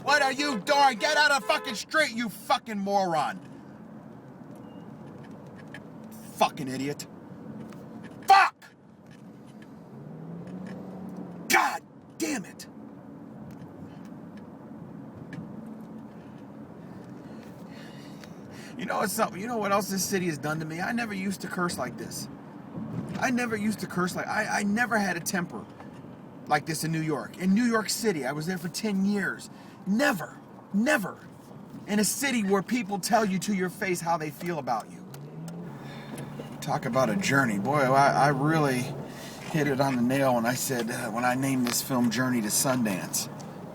What are you doing? Get out of the fucking street, you fucking moron! Fucking idiot. Fuck! God damn it! You know what's something? You know what else this city has done to me? I never used to curse like this. I never had a temper like this in New York. In New York City, I was there for 10 years. Never in a city where people tell you to your face how they feel about you. Talk about a journey. Boy, I really hit it on the nail when I said, when I named this film Journey to Sundance.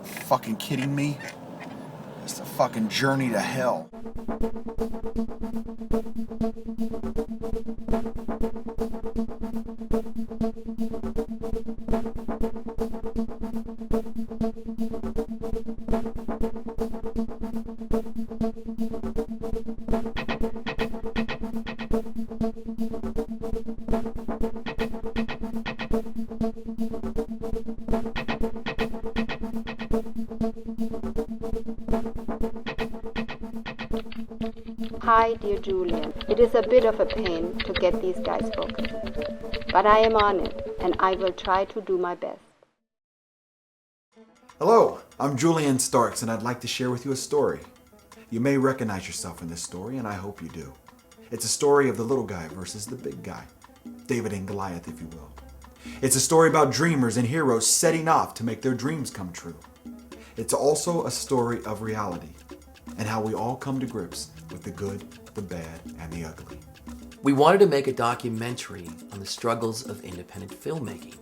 Fucking kidding me? It's a fucking journey to hell. Hi, dear Julian. It is a bit of a pain to get these guys focused, but I am on it, and I will try to do my best. Hello, I'm Julian Starks, and I'd like to share with you a story. You may recognize yourself in this story, and I hope you do. It's a story of the little guy versus the big guy. David and Goliath, if you will. It's a story about dreamers and heroes setting off to make their dreams come true. It's also a story of reality and how we all come to grips with the good, the bad, and the ugly. We wanted to make a documentary on the struggles of independent filmmaking.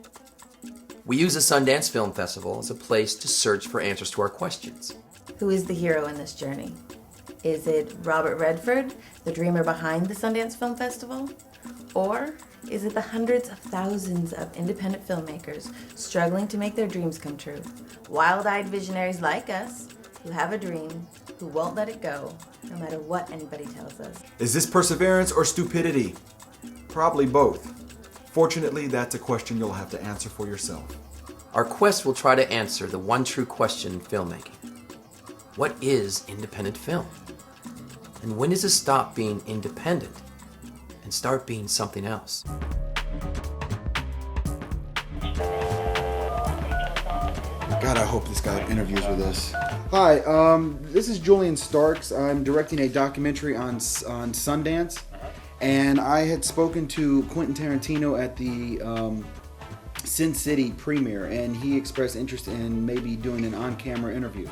We use the Sundance Film Festival as a place to search for answers to our questions. Who is the hero in this journey? Is it Robert Redford, the dreamer behind the Sundance Film Festival? Or is it the hundreds of thousands of independent filmmakers struggling to make their dreams come true? Wild-eyed visionaries like us, who have a dream, who won't let it go, no matter what anybody tells us. Is this perseverance or stupidity? Probably both. Fortunately, that's a question you'll have to answer for yourself. Our quest will try to answer the one true question in filmmaking. What is independent film? And when does it stop being independent and start being something else? God, I hope this guy interviews with us. Hi, this is Julian Starks. I'm directing a documentary on Sundance, and I had spoken to Quentin Tarantino at the Sin City premiere, and he expressed interest in maybe doing an on-camera interview.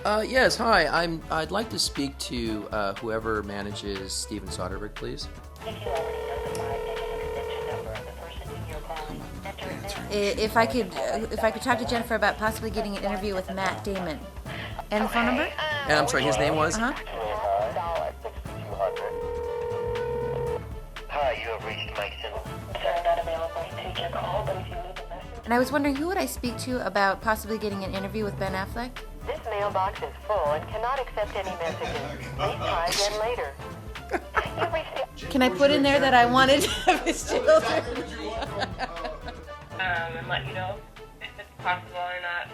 Yes, hi. I'd like to speak to whoever manages Steven Soderbergh, please. If I could talk to Jennifer about possibly getting an interview with Matt Damon. And the phone number? And I'm sorry, his name was? Uh-huh. Hi, you have reached Mike Simmons. I'm not available to take your call, but if you leave a message... And I was wondering, who would I speak to about possibly getting an interview with Ben Affleck? This mailbox is full and cannot accept any messages. Please try again later. You've reached... Can I put in there that I wanted to have his children? And let you know if it's possible or not.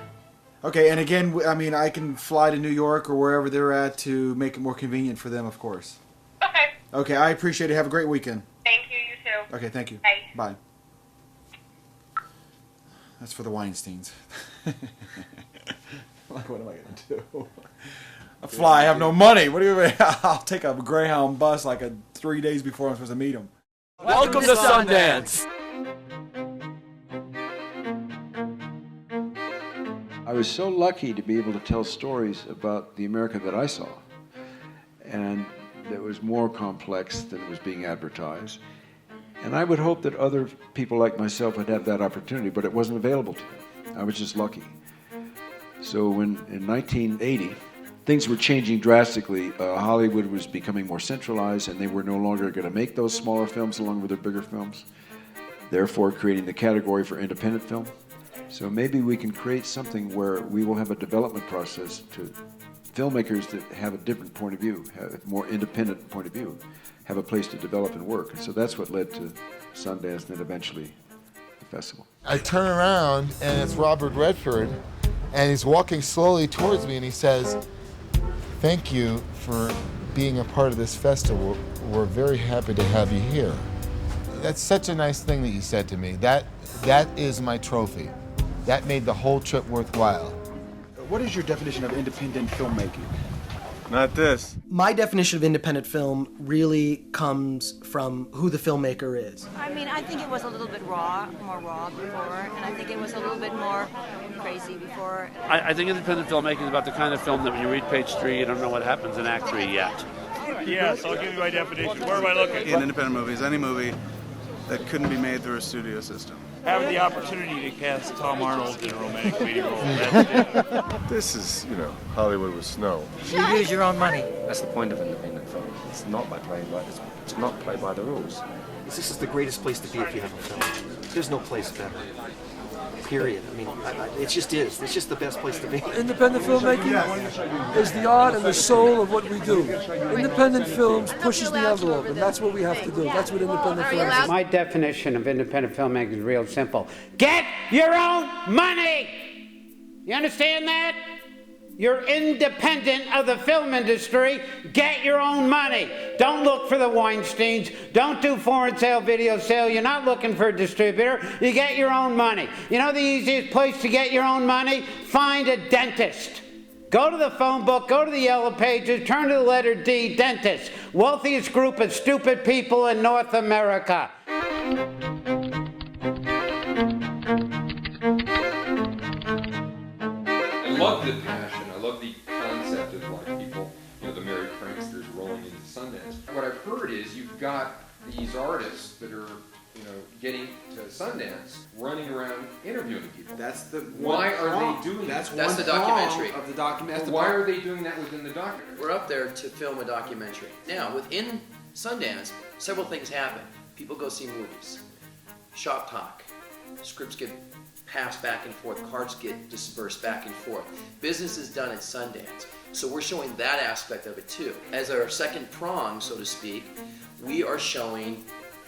Okay, and again, I mean, I can fly to New York or wherever they're at to make it more convenient for them, of course. Okay. Okay, I appreciate it. Have a great weekend. Thank you, you too. Okay, thank you. Bye. Bye. That's for the Weinsteins. Like, what am I going to do? I fly, I have no money. What do you mean? I'll take a Greyhound bus like 3 days before I'm supposed to meet them. Welcome to Sundance! I was so lucky to be able to tell stories about the America that I saw, and that was more complex than it was being advertised. And I would hope that other people like myself would have that opportunity, but it wasn't available to them. I was just lucky. So when in 1980, things were changing drastically. Hollywood was becoming more centralized, and they were no longer going to make those smaller films along with their bigger films, therefore creating the category for independent film. So maybe we can create something where we will have a development process to filmmakers that have a different point of view, have a more independent point of view, have a place to develop and work. And so that's what led to Sundance and then eventually the festival. I turn around and it's Robert Redford, And he's walking slowly towards me and he says, "Thank you for being a part of this festival. We're very happy to have you here." That's such a nice thing that you said to me. That is my trophy. That made the whole trip worthwhile. What is your definition of independent filmmaking? Not this. My definition of independent film really comes from who the filmmaker is. I mean, I think it was a little bit more raw before, and I think it was a little bit more crazy before. I think independent filmmaking is about the kind of film that when you read page 3, you don't know what happens in act 3 yet. Yes, I'll give you my definition. Where am I looking? In independent movies, any movie that couldn't be made through a studio system. Having the opportunity to cast Tom Arnold in a romantic comedy role. That's it. This is, Hollywood with snow. You use your own money. That's the point of independent film. It's not by playing by it's not play by the rules. This is the greatest place to be if you have a film. There's no place better. Period. I mean, it just is. It's just the best place to be. Independent filmmaking is the art and the soul of what we do. Independent films pushes the envelope, and that's what we have to do. That's what independent film is. My definition of independent filmmaking is real simple. Get your own money! You understand that? You're independent of the film industry. Get your own money. Don't look for the Weinsteins. Don't do foreign sale, video sale. You're not looking for a distributor. You get your own money. You know the easiest place to get your own money? Find a dentist. Go to the phone book, go to the yellow pages, turn to the letter D, dentist. Wealthiest group of stupid people in North America. I love the passion. I love the concept of like people, the merry pranksters rolling into Sundance. What I've heard is you've got these artists that are, getting to Sundance, running around interviewing people. That's the why are they doing That's that? the documentary. Of the documentary. Why are they doing that within the documentary? We're up there to film a documentary. Now, within Sundance, several things happen. People go see movies. Shop talk. Scripts get passed back and forth. Cards get dispersed back and forth. Business is done at Sundance. So we're showing that aspect of it too. As our second prong, so to speak, we are showing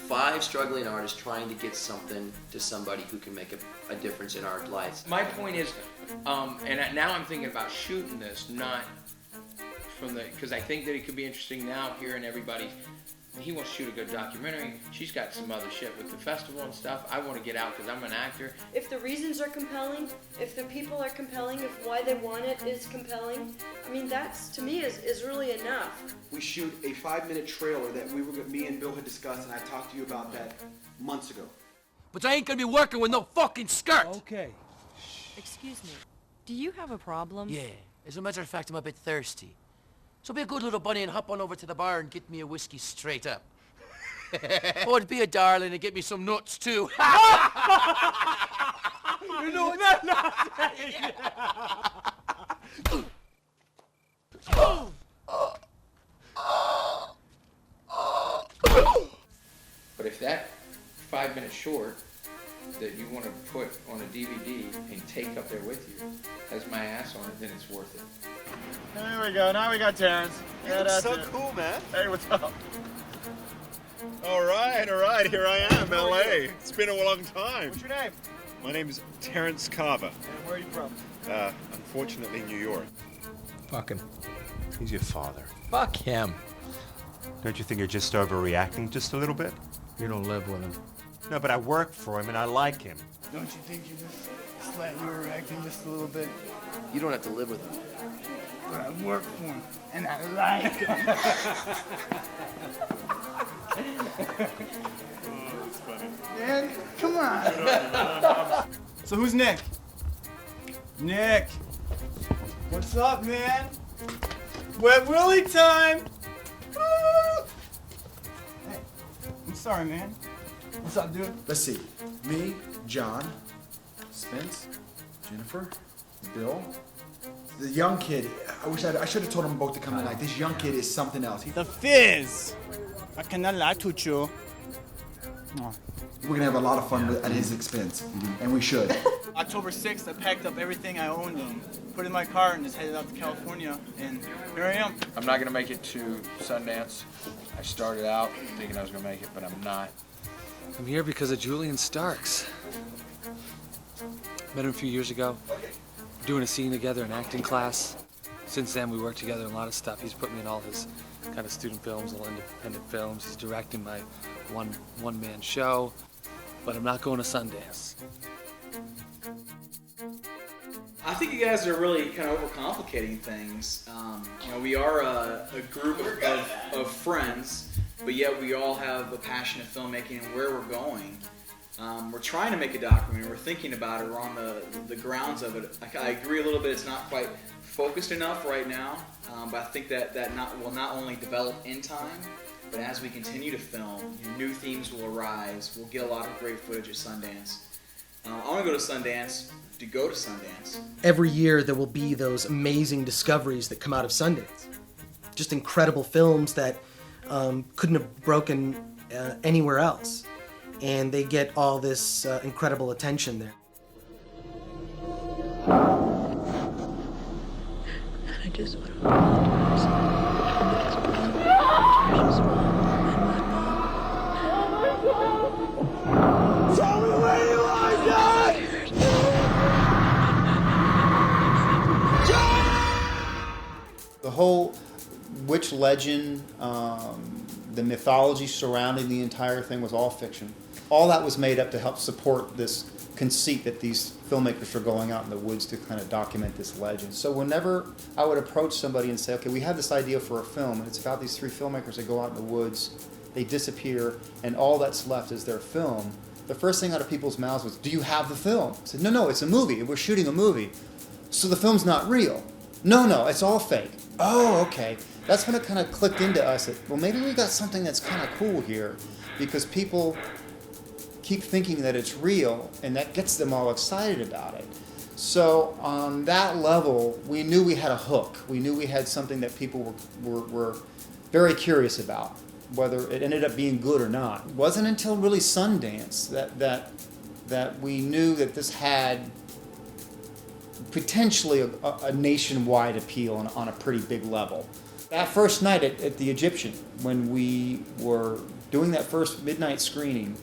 5 struggling artists trying to get something to somebody who can make a difference in our lives. My point is, and now I'm thinking about shooting this, not from because I think that it could be interesting now hearing everybody. He wants to shoot a good documentary. She's got some other shit with the festival and stuff. I want to get out because I'm an actor. If the reasons are compelling, if the people are compelling, if why they want it is compelling, I mean, that's, to me, is really enough. We shoot a 5-minute trailer that me and Bill had discussed, and I talked to you about that months ago. But I ain't gonna be working with no fucking skirt! Okay. Excuse me, do you have a problem? Yeah, as a matter of fact, I'm a bit thirsty. So be a good little bunny and hop on over to the bar and get me a whiskey straight up. Oh, and be a darling and get me some nuts, too. You know what? But if that 5-minute short that you want to put on a DVD and take up there with you has my ass on it, then it's worth it. There we go. Now we got Terrence. Yeah, that's so cool, man. Hey, what's up? All right. Here I am, L.A. It's been a long time. What's your name? My name is Terrence Carver. And where are you from? Unfortunately, New York. Fuck him. He's your father. Fuck him. Don't you think you're just overreacting just a little bit? You don't live with him. No, but I work for him and I like him. Don't you think you're just slightly overreacting just a little bit? You don't have to live with him. But I work for him, and I like him. Oh, that's funny. Man, come on. So who's Nick? Nick. What's up, man? Wet Willie time. Woo! Hey, I'm sorry, man. What's up, dude? Let's see. Me, John, Spence, Jennifer, Bill. The young kid, I should have told him both to come tonight. This young kid is something else. The Fizz. I cannot lie to you. Oh. We're going to have a lot of fun at his expense, and we should. October 6th, I packed up everything I owned and put it in my car and just headed out to California, and here I am. I'm not going to make it to Sundance. I started out thinking I was going to make it, but I'm not. I'm here because of Julian Starks. Met him a few years ago. doing a scene together in acting class. Since then, we worked together in a lot of stuff. He's put me in all his kind of student films, little independent films. He's directing my one-man show, but I'm not going to Sundance. I think you guys are really kind of overcomplicating things. You know, we are a group of friends, but yet we all have a passion of filmmaking and where we're going. We're trying to make a documentary. We're thinking about it. We're on the grounds of it. I agree a little bit. It's not quite focused enough right now, but I think that will not only develop in time, but as we continue to film, new themes will arise. We'll get a lot of great footage at Sundance. I want to go to Sundance to go to Sundance. Every year there will be those amazing discoveries that come out of Sundance. Just incredible films that couldn't have broken anywhere else. And they get all this incredible attention there. I just want to apologize. Tell me where you are, Dad! The whole witch legend, the mythology surrounding the entire thing was all fiction. All that was made up to help support this conceit that these filmmakers are going out in the woods to kind of document this legend. So whenever I would approach somebody and say, okay, we have this idea for a film, and it's about these 3 filmmakers that go out in the woods, they disappear, and all that's left is their film, the first thing out of people's mouths was, do you have the film? I said, no, it's a movie. We're shooting a movie. So the film's not real. No, it's all fake. Oh, okay. That's when it kind of clicked into us that, well, maybe we got something that's kind of cool here, because people keep thinking that it's real, and that gets them all excited about it. So on that level, we knew we had a hook. We knew we had something that people were very curious about, whether it ended up being good or not. It wasn't until really Sundance that we knew that this had potentially a nationwide appeal on a pretty big level. That first night at the Egyptian, when we were doing that first midnight screening,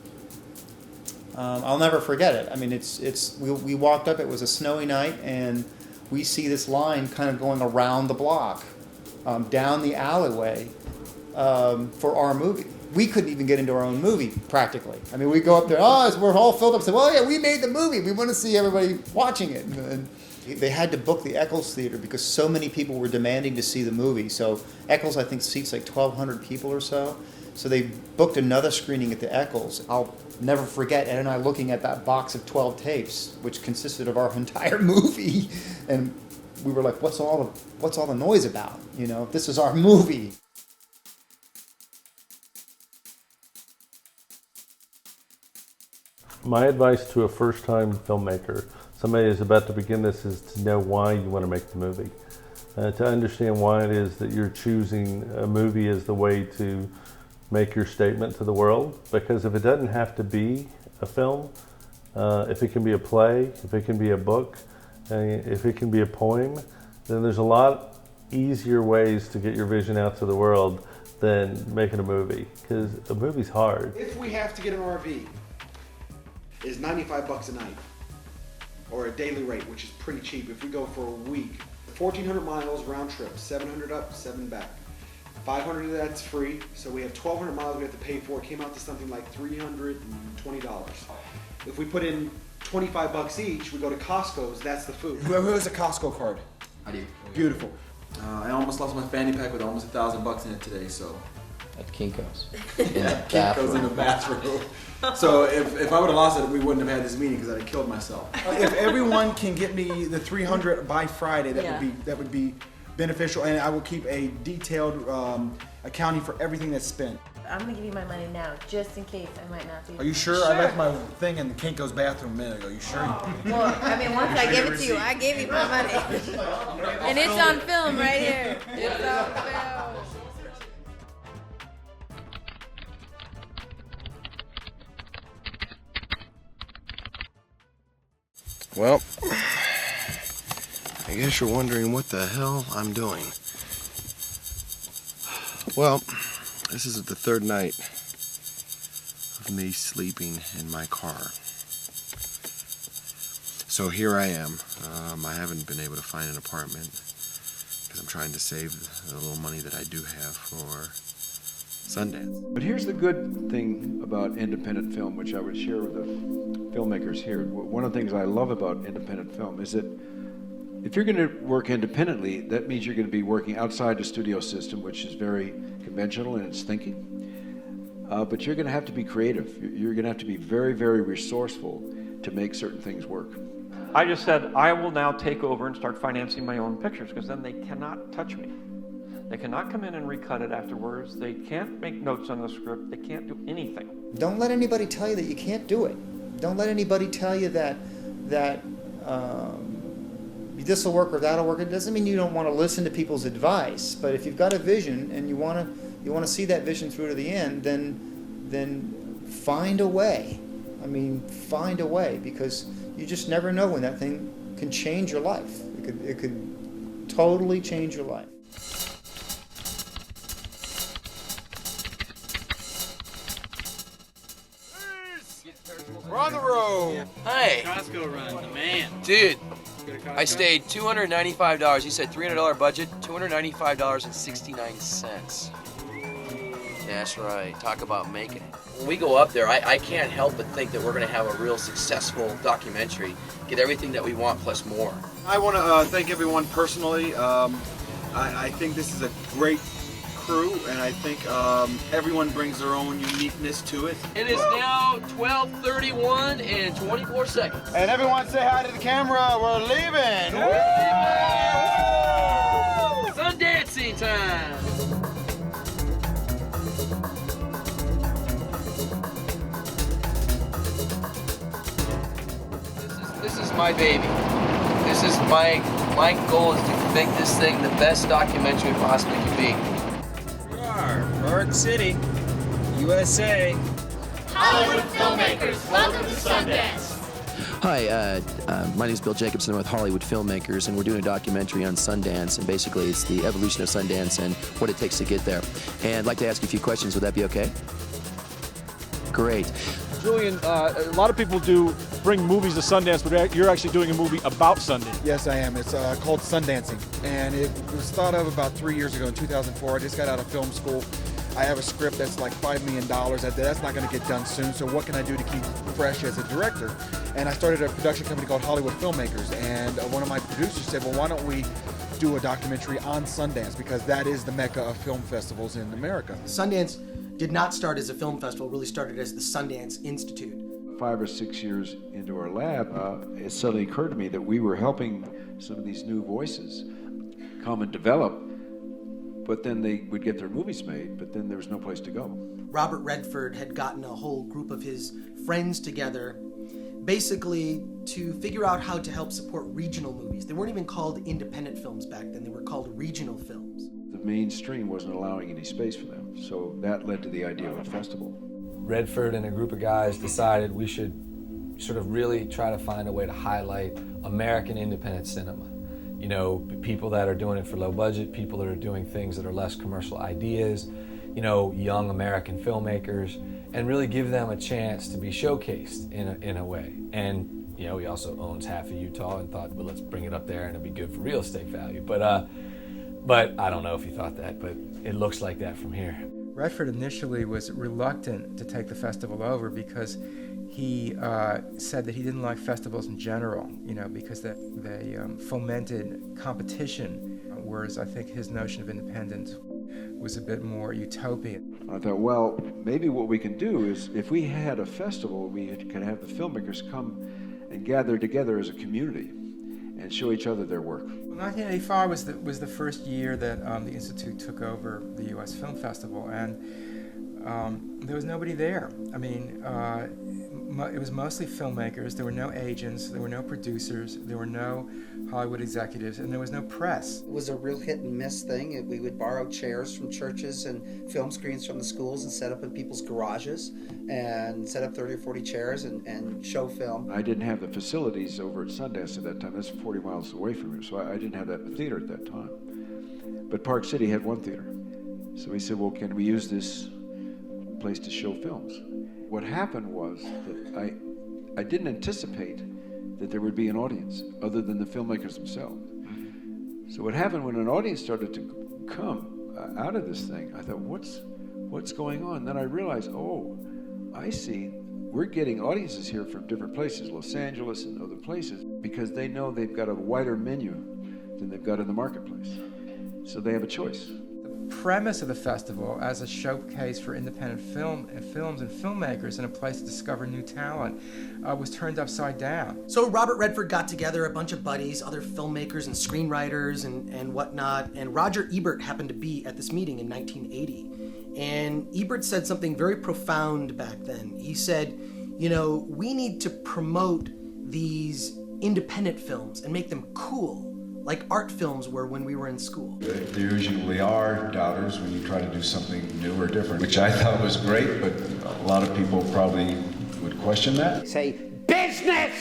I'll never forget it. I mean, we walked up, it was a snowy night, and we see this line kind of going around the block, down the alleyway for our movie. We couldn't even get into our own movie, practically. I mean, we go up there, we're all filled up, say, well, yeah, we made the movie. We want to see everybody watching it. And they had to book the Eccles Theater because so many people were demanding to see the movie. So Eccles, I think, seats like 1,200 people or so. So they booked another screening at the Eccles. I'll never forget Ed and I looking at that box of 12 tapes, which consisted of our entire movie, and we were like, what's all the noise about? You know, this is our movie. My advice to a first-time filmmaker, somebody who's about to begin this, is to know why you want to make the movie. To understand why it is that you're choosing a movie as the way to make your statement to the world, because if it doesn't have to be a film, if it can be a play, if it can be a book, if it can be a poem, then there's a lot easier ways to get your vision out to the world than making a movie, because a movie's hard. If we have to get an RV, it's $95 a night, or a daily rate, which is pretty cheap if we go for a week. 1,400 miles round trip, 700 up, 7 back. 500 of that's free, so we have 1,200 miles we have to pay for. It came out to something like $320. If we put in $25 each, we go to Costco's, that's the food. Who has a Costco card? I do. Beautiful. I almost lost my fanny pack with almost $1,000 in it today, so. At Kinko's. Kinko's in the bathroom. So if I would have lost it, we wouldn't have had this meeting because I'd have killed myself. If everyone can get me the 300 by Friday, that would be beneficial, and I will keep a detailed accounting for everything that's spent. I'm gonna give you my money now, just in case I might not be. Are you sure? I left my thing in Kinko's bathroom a minute ago. You sure? Well, I mean, once I give it to you, I gave you my money. And it's on film right here. It's on film. Well, I guess you're wondering what the hell I'm doing. Well, this is the third night of me sleeping in my car. So here I am. I haven't been able to find an apartment because I'm trying to save the little money that I do have for Sundance. But here's the good thing about independent film, which I would share with the filmmakers here. One of the things I love about independent film is that if you're going to work independently, that means you're going to be working outside the studio system, which is very conventional in its thinking. But you're going to have to be creative. You're going to have to be very, very resourceful to make certain things work. I just said, I will now take over and start financing my own pictures, because then they cannot touch me. They cannot come in and recut it afterwards. They can't make notes on the script. They can't do anything. Don't let anybody tell you that you can't do it. Don't let anybody tell you that this will work or that'll work. It doesn't mean you don't want to listen to people's advice, but if you've got a vision and you want to see that vision through to the end, then find a way. I mean, find a way, because you just never know when that thing can change your life. It could totally change your life. We're on the road. Hey. Costco run, the man. Dude, I stayed $295. You said $300 budget, $295.69. That's right. Talk about making it. When we go up there, I can't help but think that we're going to have a real successful documentary. Get everything that we want plus more. I want to thank everyone personally. I think this is a great crew, and I think everyone brings their own uniqueness to it. It is now 12:31 and 24 seconds. And everyone say hi to the camera. We're leaving. Sundancing time. This is my baby. This is my goal is to make this thing the best documentary it possibly can be. Park City, USA. Hollywood filmmakers, welcome to Sundance. Hi, my name is Bill Jacobson. I'm with Hollywood Filmmakers, and we're doing a documentary on Sundance, and basically it's the evolution of Sundance and what it takes to get there. And I'd like to ask you a few questions. Would that be okay? Great. Julian, a lot of people do bring movies to Sundance, but you're actually doing a movie about Sundance. Yes, I am. It's called Sundancing, and it was thought of about 3 years ago in 2004. I just got out of film school. I have a script that's like $5 million. That's not going to get done soon, so what can I do to keep fresh as a director? And I started a production company called Hollywood Filmmakers, and one of my producers said, well, why don't we do a documentary on Sundance, because that is the mecca of film festivals in America. Sundance did not start as a film festival, really started as the Sundance Institute. 5 or 6 years into our lab, it suddenly occurred to me that we were helping some of these new voices come and develop, but then they would get their movies made, but then there was no place to go. Robert Redford had gotten a whole group of his friends together, basically to figure out how to help support regional movies. They weren't even called independent films back then, they were called regional films. The mainstream wasn't allowing any space for them, so that led to the idea of a festival. Redford and a group of guys decided we should sort of really try to find a way to highlight American independent cinema. You know, people that are doing it for low budget, people that are doing things that are less commercial ideas, you know, young American filmmakers, and really give them a chance to be showcased in a way. And, you know, he also owns half of Utah and thought, well, let's bring it up there and it'll be good for real estate value. But I don't know if he thought that, but it looks like that from here. Redford initially was reluctant to take the festival over because he said that he didn't like festivals in general, you know, because they fomented competition, whereas I think his notion of independence was a bit more utopian. I thought, well, maybe what we can do is if we had a festival, we could have the filmmakers come and gather together as a community and show each other their work. 1985 was the first year that the Institute took over the U.S. Film Festival, and there was nobody there. I mean, it was mostly filmmakers. There were no agents, there were no producers, there were no Hollywood executives, and there was no press. It was a real hit and miss thing. We would borrow chairs from churches and film screens from the schools and set up in people's garages and set up 30 or 40 chairs and show film. I didn't have the facilities over at Sundance at that time. That's 40 miles away from here, so I didn't have that theater at that time. But Park City had one theater. So we said, well, can we use this place to show films? What happened was that I didn't anticipate that there would be an audience other than the filmmakers themselves. So what happened when an audience started to come out of this thing, I thought, what's going on? Then I realized, oh, I see. We're getting audiences here from different places, Los Angeles and other places, because they know they've got a wider menu than they've got in the marketplace. So they have a choice. The premise of the festival as a showcase for independent films and filmmakers and a place to discover new talent was turned upside down. So Robert Redford got together a bunch of buddies, other filmmakers and screenwriters and whatnot, and Roger Ebert happened to be at this meeting in 1980. And Ebert said something very profound back then. He said, you know, we need to promote these independent films and make them cool, like art films were when we were in school. There usually are doubters when you try to do something new or different, which I thought was great, but a lot of people probably would question that. Say, business!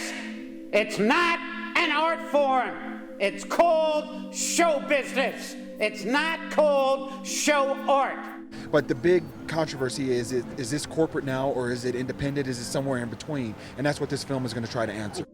It's not an art form. It's called show business. It's not called show art. But the big controversy is this corporate now, or is it independent? Is it somewhere in between? And that's what this film is going to try to answer.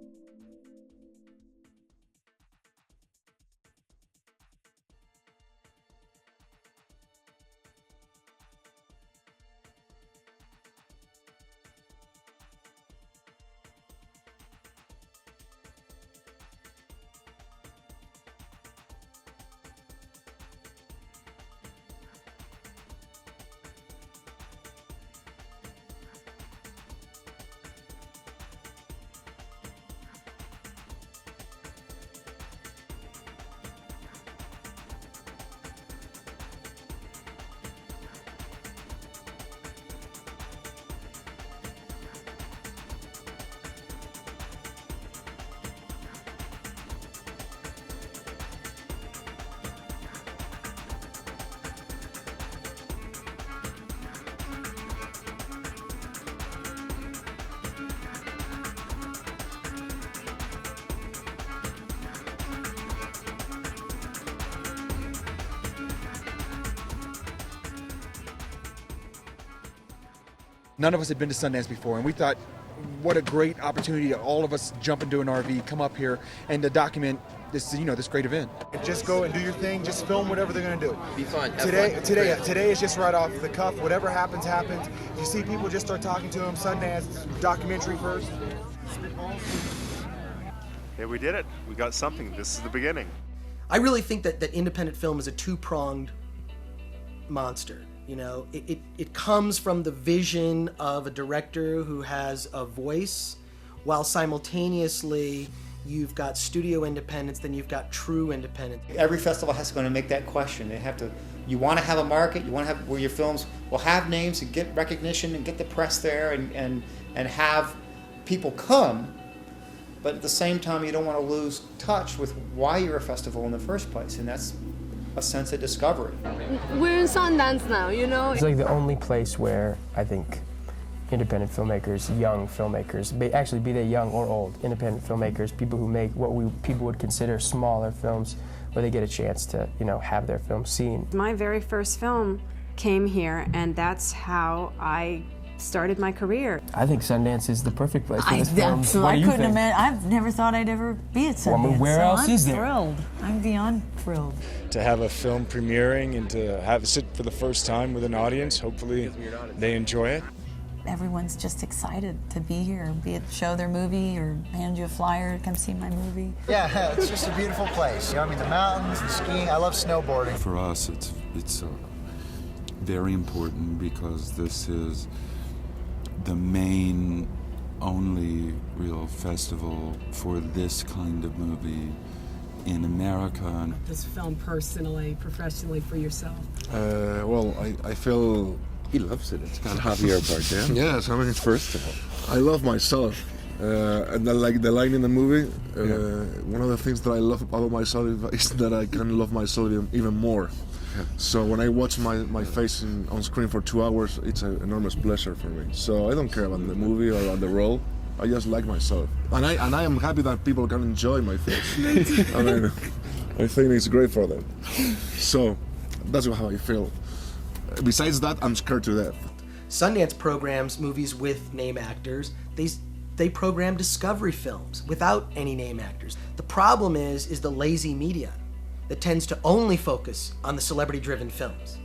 None of us had been to Sundance before, and we thought, what a great opportunity to all of us jump into an RV, come up here, and to document this, you know, this great event. Just go and do your thing. Just film whatever they're going to do. Be fun. Today is just right off the cuff. Whatever happens, happens. You see people, just start talking to them. Sundance documentary first. Yeah, we did it. We got something. This is the beginning. I really think that independent film is a two-pronged monster. You know, it comes from the vision of a director who has a voice, while simultaneously you've got studio independence, then you've got true independence. Every festival has to make that question. They have to. You want to have a market. You want to have where your films will have names and get recognition and get the press there and have people come. But at the same time, you don't want to lose touch with why you're a festival in the first place, and that's a sense of discovery. We're in Sundance now, you know? It's like the only place where I think independent filmmakers, young filmmakers, actually be they young or old, independent filmmakers, people who make what people would consider smaller films, where they get a chance to, you know, have their film seen. My very first film came here, and that's how I started my career. I think Sundance is the perfect place for this film. What do you think? I've never thought I'd ever be at Sundance. Well, I mean, where else is there? I'm thrilled. I'm beyond thrilled. To have a film premiering and to have it sit for the first time with an audience, hopefully they enjoy it. Everyone's just excited to be here, be it show their movie or hand you a flyer to come see my movie. Yeah, it's just a beautiful place. You know, I mean, the mountains and skiing. I love snowboarding. For us, it's very important because this is the main, only real festival for this kind of movie in America. This film personally, professionally, for yourself? Well, I feel he loves it. It's kind of Javier part, yeah? Yes, I mean, First of all, I love myself. And like the line in the movie, one of the things that I love about myself is that I can love myself even more. Yeah. So when I watch my face on screen for 2 hours, it's an enormous pleasure for me. So I don't care about the movie or about the role. I just like myself, and I am happy that people can enjoy my face. I mean, I think it's great for them. So that's how I feel. Besides that, I'm scared to death. Sundance programs movies with name actors. They they program discovery films without any name actors. The problem is the lazy media that tends to only focus on the celebrity-driven films,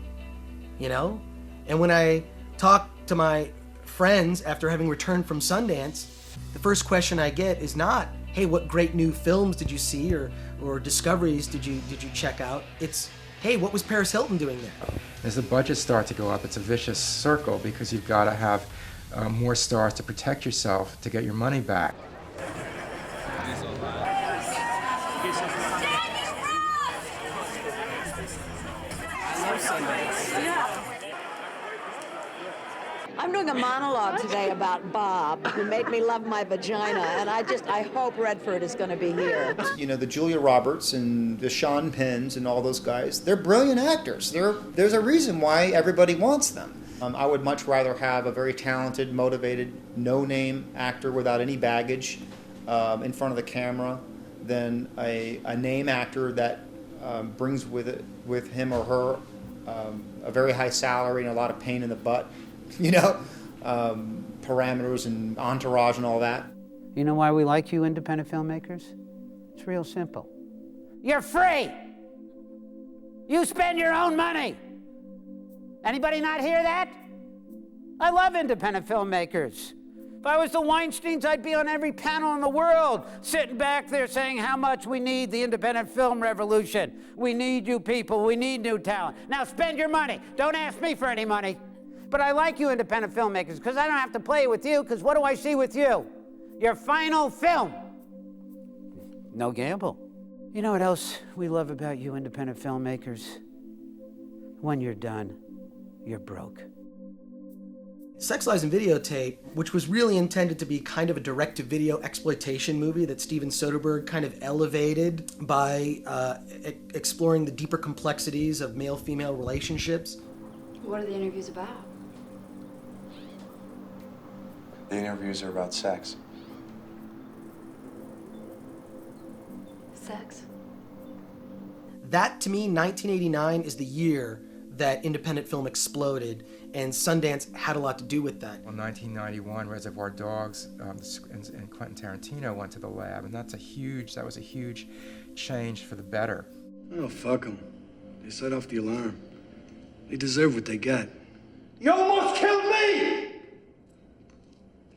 you know? And when I talk to my friends after having returned from Sundance, the first question I get is not, hey, what great new films did you see or discoveries did you check out? It's, hey, what was Paris Hilton doing there? As the budgets start to go up, it's a vicious circle because you've got to have more stars to protect yourself to get your money back. I'm doing a monologue today about Bob, who made me love my vagina, and I hope Redford is going to be here. You know, the Julia Roberts and the Sean Penns and all those guys, they're brilliant actors. There's a reason why everybody wants them. I would much rather have a very talented, motivated, no-name actor without any baggage in front of the camera than a name actor that brings with him or her a very high salary and a lot of pain in the butt. You know, parameters and entourage and all that. You know why we like you independent filmmakers? It's real simple. You're free. You spend your own money. Anybody not hear that? I love independent filmmakers. If I was the Weinsteins, I'd be on every panel in the world, sitting back there saying how much we need the independent film revolution. We need you people. We need new talent. Now spend your money. Don't ask me for any money. But I like you independent filmmakers because I don't have to play with you, because what do I see with you? Your final film. No gamble. You know what else we love about you independent filmmakers? When you're done, you're broke. Sex, Lies, and Videotape, which was really intended to be kind of a direct-to-video exploitation movie that Steven Soderbergh kind of elevated by exploring the deeper complexities of male-female relationships. What are the interviews about? The interviews are about sex. Sex? That, to me, 1989 is the year that independent film exploded, and Sundance had a lot to do with that. Well, 1991, Reservoir Dogs and Quentin Tarantino went to the lab, and that was a huge change for the better. Oh, fuck them. They set off the alarm. They deserve what they get. You almost killed me!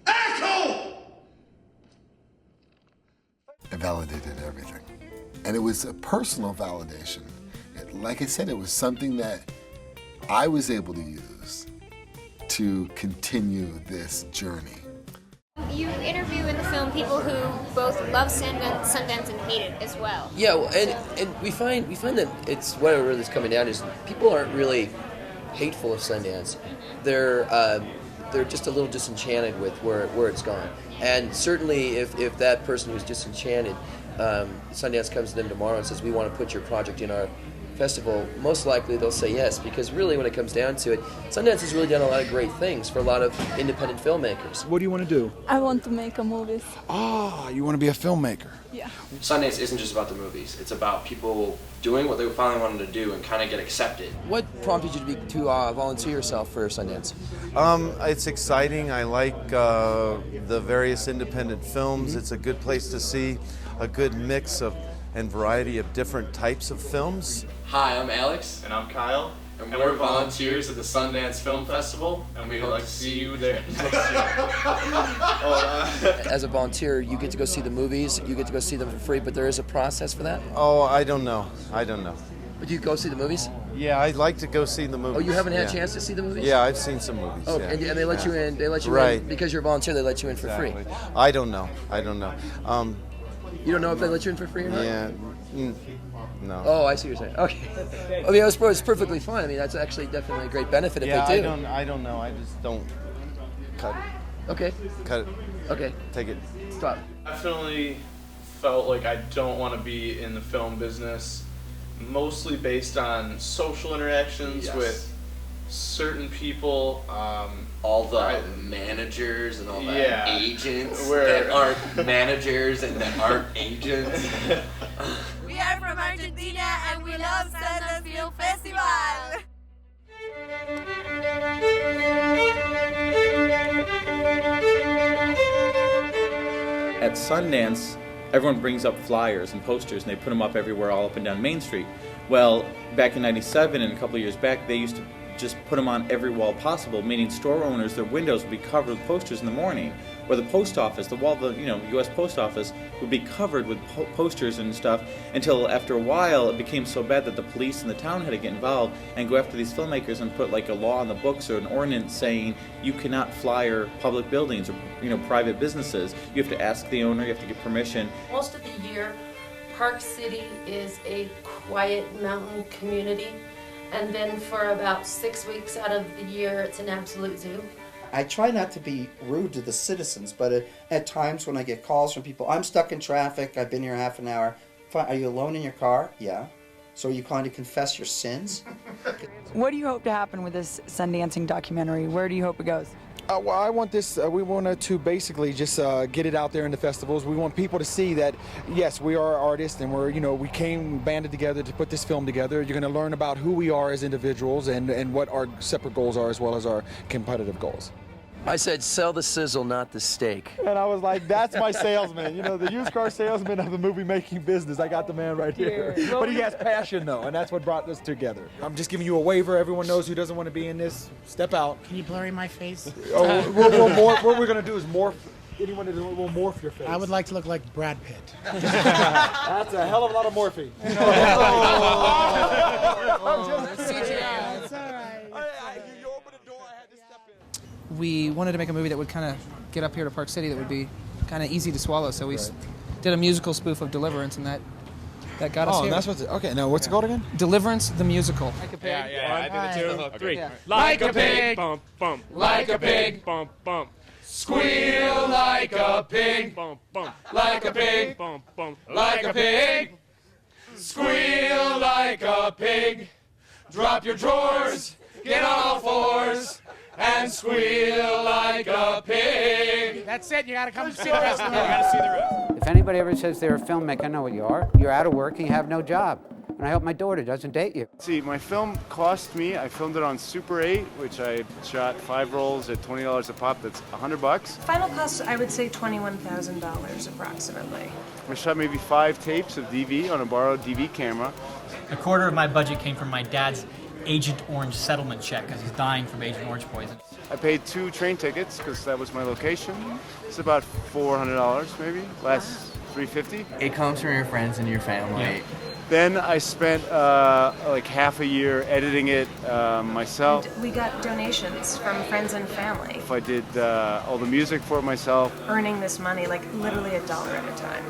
Asshole! It validated everything. And it was a personal validation. Like I said, it was something that I was able to use to continue this journey. You interview in the film people who both love Sundance and hate it as well. Yeah, and we find that it's what it really is coming down is people aren't really hateful of Sundance. They're just a little disenchanted with where it's gone. And certainly if that person who's disenchanted, Sundance comes to them tomorrow and says, we want to put your project in our festival, most likely they'll say yes, because really when it comes down to it, Sundance has really done a lot of great things for a lot of independent filmmakers. What do you want to do? I want to make a movie. Ah, you want to be a filmmaker? Yeah. Sundance isn't just about the movies. It's about people doing what they finally wanted to do and kind of get accepted. What prompted you to volunteer yourself for Sundance? It's exciting. I like the various independent films. It's a good place to see a good mix of and variety of different types of films. Hi, I'm Alex. And I'm Kyle. And we're volunteers at the Sundance Film Festival, and we hope to see you there next year. As a volunteer, you get to go see the movies, you get to go see them for free, but there is a process for that? Oh, I don't know. But you go see the movies? Yeah, I'd like to go see the movies. Oh, you haven't had a chance to see the movies? Yeah, I've seen some movies. Oh, yeah. and they let you in. They let you right. in because you're a volunteer. They let you in for free. I don't know. You don't know if they let you in for free or not? Yeah. No. Oh, I see what you're saying. Okay. I mean, it's perfectly fine. I mean, that's actually definitely a great benefit if they do. I don't know. I just don't cut it. Okay. Cut it. Okay. Take it. Stop. Definitely felt like I don't want to be in the film business, mostly based on social interactions with certain people. All the managers and all the agents that aren't managers and that aren't agents. We are from Argentina and we love Sundance Film Festival. at Sundance, everyone brings up flyers and posters, and they put them up everywhere, all up and down Main Street. Well, back in '97 and a couple of years back, they used to just put them on every wall possible, meaning store owners, their windows would be covered with posters in the morning, or the post office, the wall of the U.S. Post Office would be covered with posters and stuff, until after a while it became so bad that the police and the town had to get involved and go after these filmmakers and put like a law on the books or an ordinance saying you cannot flyer public buildings or private businesses. You have to ask the owner, you have to get permission. Most of the year, Park City is a quiet mountain community. And then for about 6 weeks out of the year, it's an absolute zoo. I try not to be rude to the citizens, but at times when I get calls from people, I'm stuck in traffic, I've been here half an hour. Are you alone in your car? Yeah. So are you calling to confess your sins? What do you hope to happen with this Sundancing documentary? Where do you hope it goes? Well, I want this, we wanted to basically just get it out there in the festivals. We want people to see that, yes, we are artists and we banded together to put this film together. You're going to learn about who we are as individuals and what our separate goals are as well as our competitive goals. I said sell the sizzle, not the steak. And I was like, that's my salesman, the used car salesman of the movie making business. I got the man right here. But he has passion though, and that's what brought us together. I'm just giving you a waiver. Everyone knows who doesn't want to be in this. Step out. Can you blurry my face? Oh, what we're going to do is morph. Anyone that will morph your face. I would like to look like Brad Pitt. That's a hell of a lot of morphine. That's CGI. That's all right. We wanted to make a movie that would kind of get up here to Park City that would be kind of easy to swallow, so we did a musical spoof of Deliverance, and that got us here. Oh, that's what's okay. Now, what's it called again? Deliverance the musical. Like a pig. I did it too. 3. Yeah. Like a pig. Bump bump. Like a pig. Bump bump. Squeal like a pig. Bump bump. Like a pig. Bump bump. Like a pig. Squeal like a pig. Drop your drawers. Get on all fours. And squeal like a pig. That's it. You got to come see the rest of it. You got to see the rest. If anybody ever says they're a filmmaker, I know what you are. You're out of work and you have no job. And I hope my daughter doesn't date you. See, my film cost me, I filmed it on Super 8, which I shot 5 rolls at $20 a pop. That's $100. Final cost, I would say $21,000 approximately. I shot maybe 5 tapes of DV on a borrowed DV camera. A quarter of my budget came from my dad's Agent Orange settlement check because he's dying from Agent Orange poison. I paid 2 train tickets because that was my location. It's about $400 maybe, last $350. It comes from your friends and your family. Yeah. Then I spent like half a year editing it myself. And we got donations from friends and family. I did all the music for it myself. Earning this money like literally $1 at a time.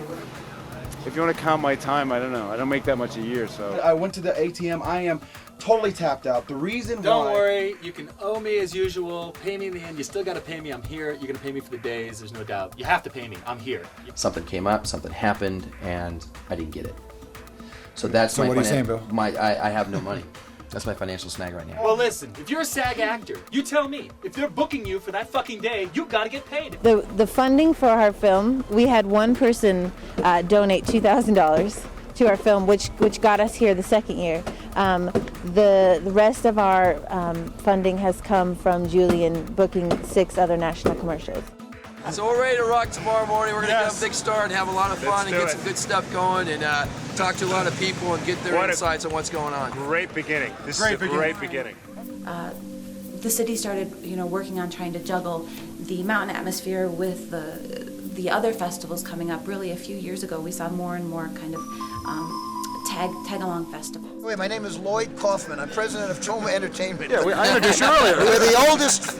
If you want to count my time, I don't know. I don't make that much a year, so. I went to the ATM. I am totally tapped out. The reason Don't why... worry, you can owe me as usual. Pay me in the end. You still got to pay me. I'm here. You're going to pay me for the days. There's no doubt. You have to pay me. I'm here. Something came up, something happened, and I didn't get it. So that's so my what are you saying, Bill? I have no money. That's my financial snag right now. Well, listen, if you're a SAG actor, you tell me. If they're booking you for that fucking day, you got to get paid. The funding for our film, we had one person donate $2,000 to our film, which got us here the second year. The rest of our funding has come from Julian booking 6 other national commercials. So we're ready to rock tomorrow morning. We're going to get a big start and have a lot of fun and get some good stuff going and talk to a lot of people and get their insights on what's going on. Great beginning. This is a great beginning. The city started, working on trying to juggle the mountain atmosphere with the other festivals coming up. Really, a few years ago, we saw more and more kind of tag-along festivals. My name is Lloyd Kaufman. I'm president of Troma Entertainment. Yeah, I introduced you earlier. We're the oldest,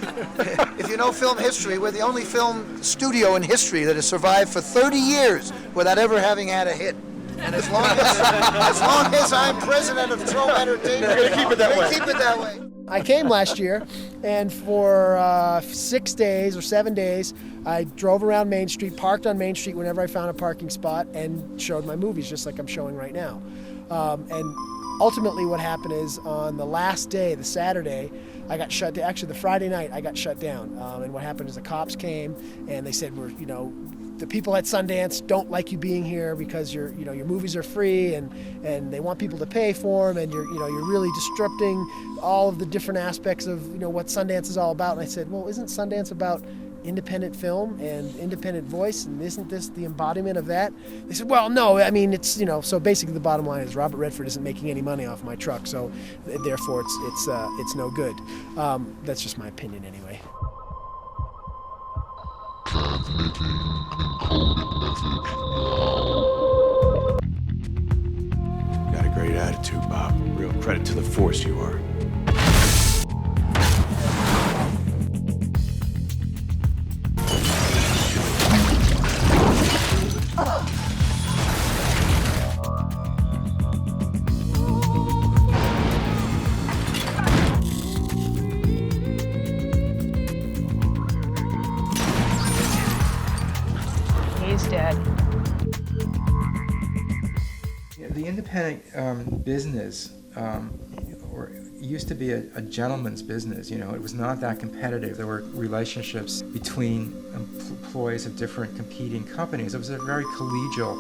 if you know film history, we're the only film studio in history that has survived for 30 years without ever having had a hit. And as long as I'm president of Troma Entertainment, we're going to keep it that way. Keep it that way. I came last year, and for 6 days or 7 days, I drove around Main Street, parked on Main Street whenever I found a parking spot, and showed my movies, just like I'm showing right now. And ultimately what happened is on the last day, the Saturday, I got shut down. Actually, the Friday night, I got shut down. And what happened is the cops came, and they said, the people at Sundance don't like you being here because your movies are free and they want people to pay for them, and you're really disrupting all of the different aspects of what Sundance is all about. And I said, well, isn't Sundance about independent film and independent voice, and isn't this the embodiment of that? They said, well, no, I mean, it's, you know, so basically the bottom line is Robert Redford isn't making any money off my truck, so therefore it's no good. That's just my opinion anyway. Got a great attitude, Bob. Real credit to the force you are. He's dead. The independent business used to be a gentleman's business. You know, it was not that competitive. There were relationships between employees of different competing companies. It was a very collegial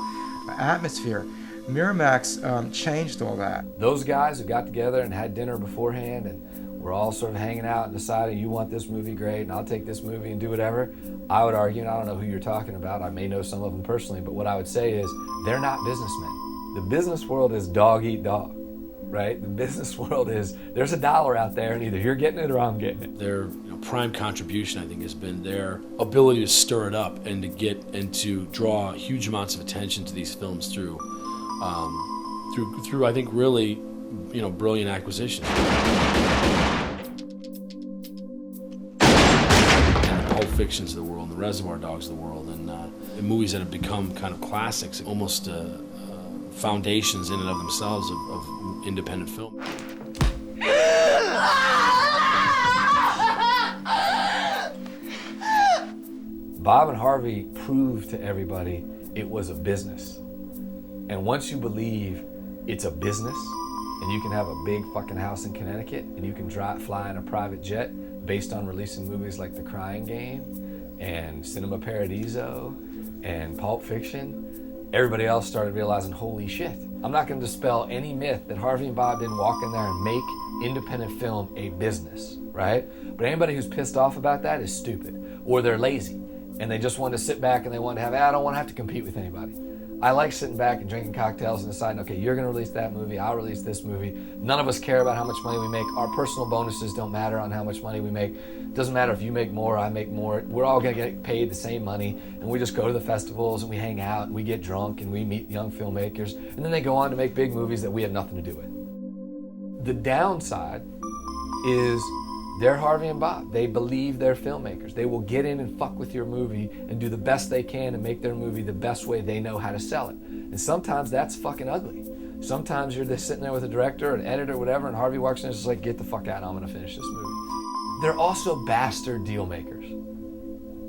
atmosphere. Miramax changed all that. Those guys who got together and had dinner beforehand and we're all sort of hanging out and deciding you want this movie, great, and I'll take this movie and do whatever. I would argue, and I don't know who you're talking about, I may know some of them personally, but what I would say is they're not businessmen. The business world is dog eat dog, right? The business world is there's $1 out there and either you're getting it or I'm getting it. Their prime contribution, I think, has been their ability to stir it up and to get and to draw huge amounts of attention to these films through I think, really, brilliant acquisitions. Pulp Fictions of the world, and the Reservoir Dogs of the world, and the movies that have become kind of classics, almost foundations in and of themselves of independent film. Bob and Harvey proved to everybody it was a business. And once you believe it's a business, and you can have a big fucking house in Connecticut, and you can fly in a private jet based on releasing movies like The Crying Game and Cinema Paradiso and Pulp Fiction, everybody else started realizing, holy shit. I'm not going to dispel any myth that Harvey and Bob didn't walk in there and make independent film a business, right? But anybody who's pissed off about that is stupid, or they're lazy, and they just want to sit back and they want to have, I don't want to have to compete with anybody. I like sitting back and drinking cocktails and deciding, okay, you're going to release that movie, I'll release this movie. None of us care about how much money we make. Our personal bonuses don't matter on how much money we make. It doesn't matter if you make more, I make more. We're all going to get paid the same money, and we just go to the festivals and we hang out and we get drunk and we meet young filmmakers, and then they go on to make big movies that we have nothing to do with. The downside is they're Harvey and Bob. They believe they're filmmakers. They will get in and fuck with your movie and do the best they can and make their movie the best way they know how to sell it. And sometimes that's fucking ugly. Sometimes you're just sitting there with a director or an editor or whatever, and Harvey walks in and is just like, get the fuck out, I'm gonna finish this movie. They're also bastard deal makers.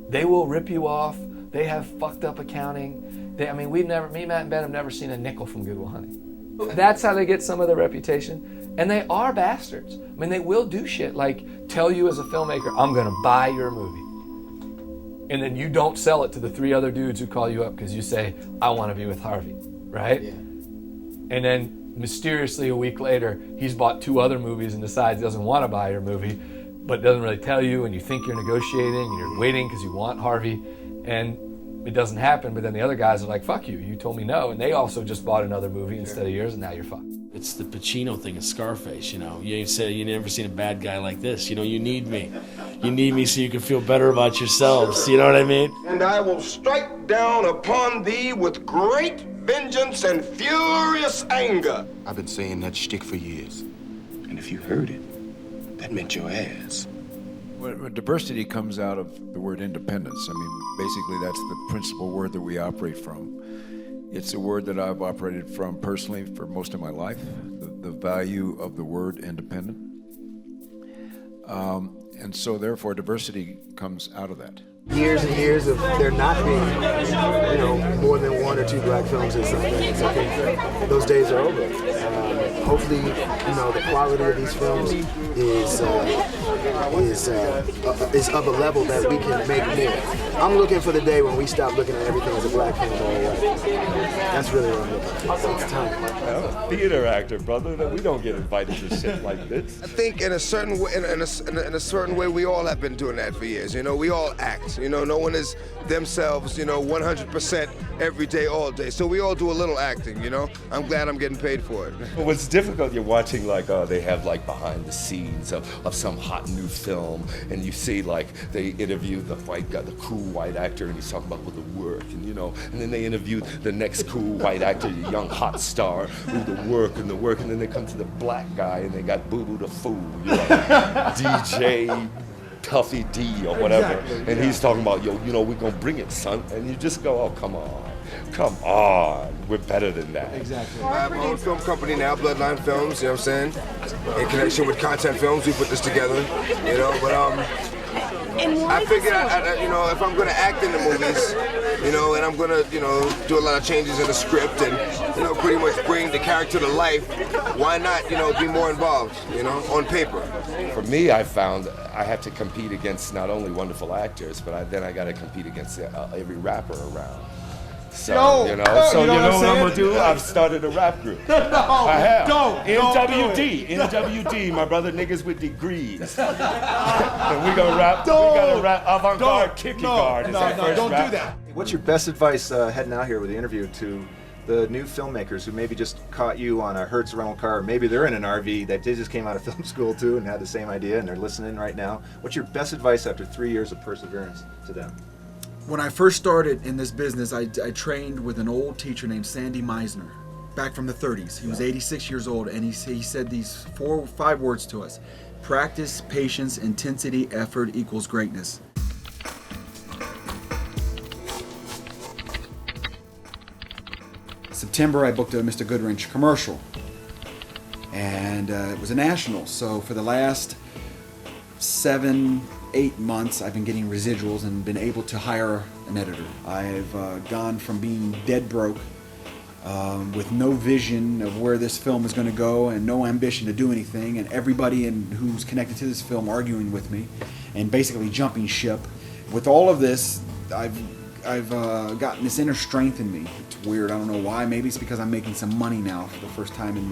They will rip you off. They have fucked up accounting. Me, Matt, and Ben have never seen a nickel from Good Will Hunting. That's how they get some of their reputation. And they are bastards. I mean, they will do shit like tell you as a filmmaker, I'm gonna buy your movie. And then you don't sell it to the 3 other dudes who call you up because you say, I wanna be with Harvey, right? Yeah. And then mysteriously a week later, he's bought 2 other movies and decides he doesn't wanna buy your movie, but doesn't really tell you, and you think you're negotiating and you're waiting because you want Harvey, and it doesn't happen, but then the other guys are like, fuck you, you told me no, and they also just bought another movie instead of yours, and now you're fucked. It's the Pacino thing in Scarface, You ain't said you never seen a bad guy like this. You need me. You need me so you can feel better about yourselves. You know what I mean? And I will strike down upon thee with great vengeance and furious anger. I've been saying that shtick for years. And if you heard it, that meant your ass. Well, diversity comes out of the word independence. I mean, basically that's the principal word that we operate from. It's a word that I've operated from personally for most of my life, the value of the word independent. And so therefore diversity comes out of that. Years and years of there not being, more than 1 or 2 black films in Sundance. I think those days are over. hopefully, you know, the quality of these films is of a level that we can make more. I'm looking for the day when we stop looking at everything as a black film all the way. That's really what I'm looking for. It's time. I'm a theater actor, brother. We don't get invited to shit like this. I think in a certain way, in a certain way, we all have been doing that for years. You know, we all act. You know, no one is themselves, you know, 100% every day, all day. So we all do a little acting, you know? I'm glad I'm getting paid for it. Well, what's difficult, you're watching like, they have like behind the scenes of some hot new film, and you see like they interview the white guy, the cool white actor, and he's talking about the work, and you know, and then they interview the next cool white actor, the young hot star, who the work, and then they come to the black guy, and they got Boo Boo the Fool, you know, DJ Tuffy D or whatever, Exactly, and he's talking about, yo, you know, we're gonna bring it, son, and you just go, oh, come on, we're better than that. Exactly. I have my own film company now, Bloodline Films, you know what I'm saying? In connection with Content Films, we put this together, you know, but I figured, you know, if I'm gonna act in the movies, you know, and I'm gonna, you know, do a lot of changes in the script and, you know, pretty much bring the character to life, why not, you know, be more involved, you know, on paper? For me, I found I have to compete against not only wonderful actors, but then I got to compete against every rapper around. So, you know what I'm gonna do? I've started a rap group. I have. NWD, my brother, niggas with degrees. And we gonna rap. We gotta rap avant-garde, kicky guard. Don't do that. What's your best advice heading out here with the interview to the new filmmakers who maybe just caught you on a Hertz rental car, or maybe they're in an RV that they just came out of film school too and had the same idea and they're listening right now? What's your best advice after 3 years of perseverance to them? When I first started in this business, I trained with an old teacher named Sandy Meisner, back from the 30s. He was 86 years old, and he said these 4 or 5 words to us: practice, patience, intensity, effort equals greatness. September, I booked a Mr. Goodrich commercial, and it was a national. So for the last 7-8 months, I've been getting residuals and been able to hire an editor. I've gone from being dead broke, with no vision of where this film is going to go and no ambition to do anything, and everybody who's connected to this film arguing with me and basically jumping ship. With all of this, I've gotten this inner strength in me. It's weird. I don't know why. Maybe it's because I'm making some money now for the first time in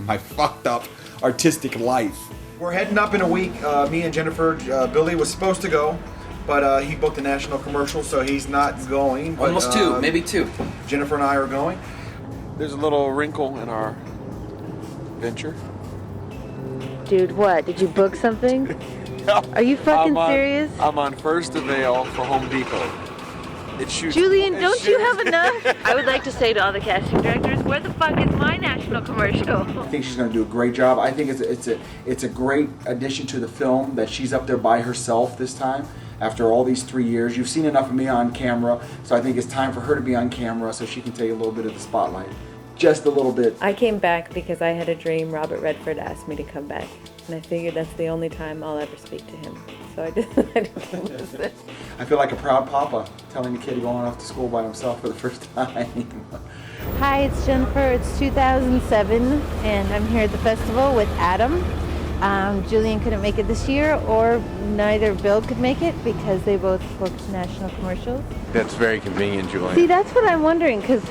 my fucked up artistic life. We're heading up in a week. Me and Jennifer. Billy was supposed to go, but he booked a national commercial, so he's not going. But, almost 2, maybe 2. Jennifer and I are going. There's a little wrinkle in our venture. Dude, what? Did you book something? Are you fucking serious? I'm on first avail for Home Depot. It shoots. Julian, don't you have enough? I would like to say to all the casting directors, where the fuck is my national commercial? I think she's going to do a great job. I think it's a great addition to the film that she's up there by herself this time. After all these 3 years, you've seen enough of me on camera, so I think it's time for her to be on camera so she can take a little bit of the spotlight. Just a little bit. I came back because I had a dream Robert Redford asked me to come back. And I figured that's the only time I'll ever speak to him. So I decided to come visit. I feel like a proud papa telling a kid going off to school by himself for the first time. Hi, it's Jennifer. It's 2007, and I'm here at the festival with Adam. Julian couldn't make it this year, or neither Bill could make it because they both booked national commercials. That's very convenient, Julian. See, that's what I'm wondering, because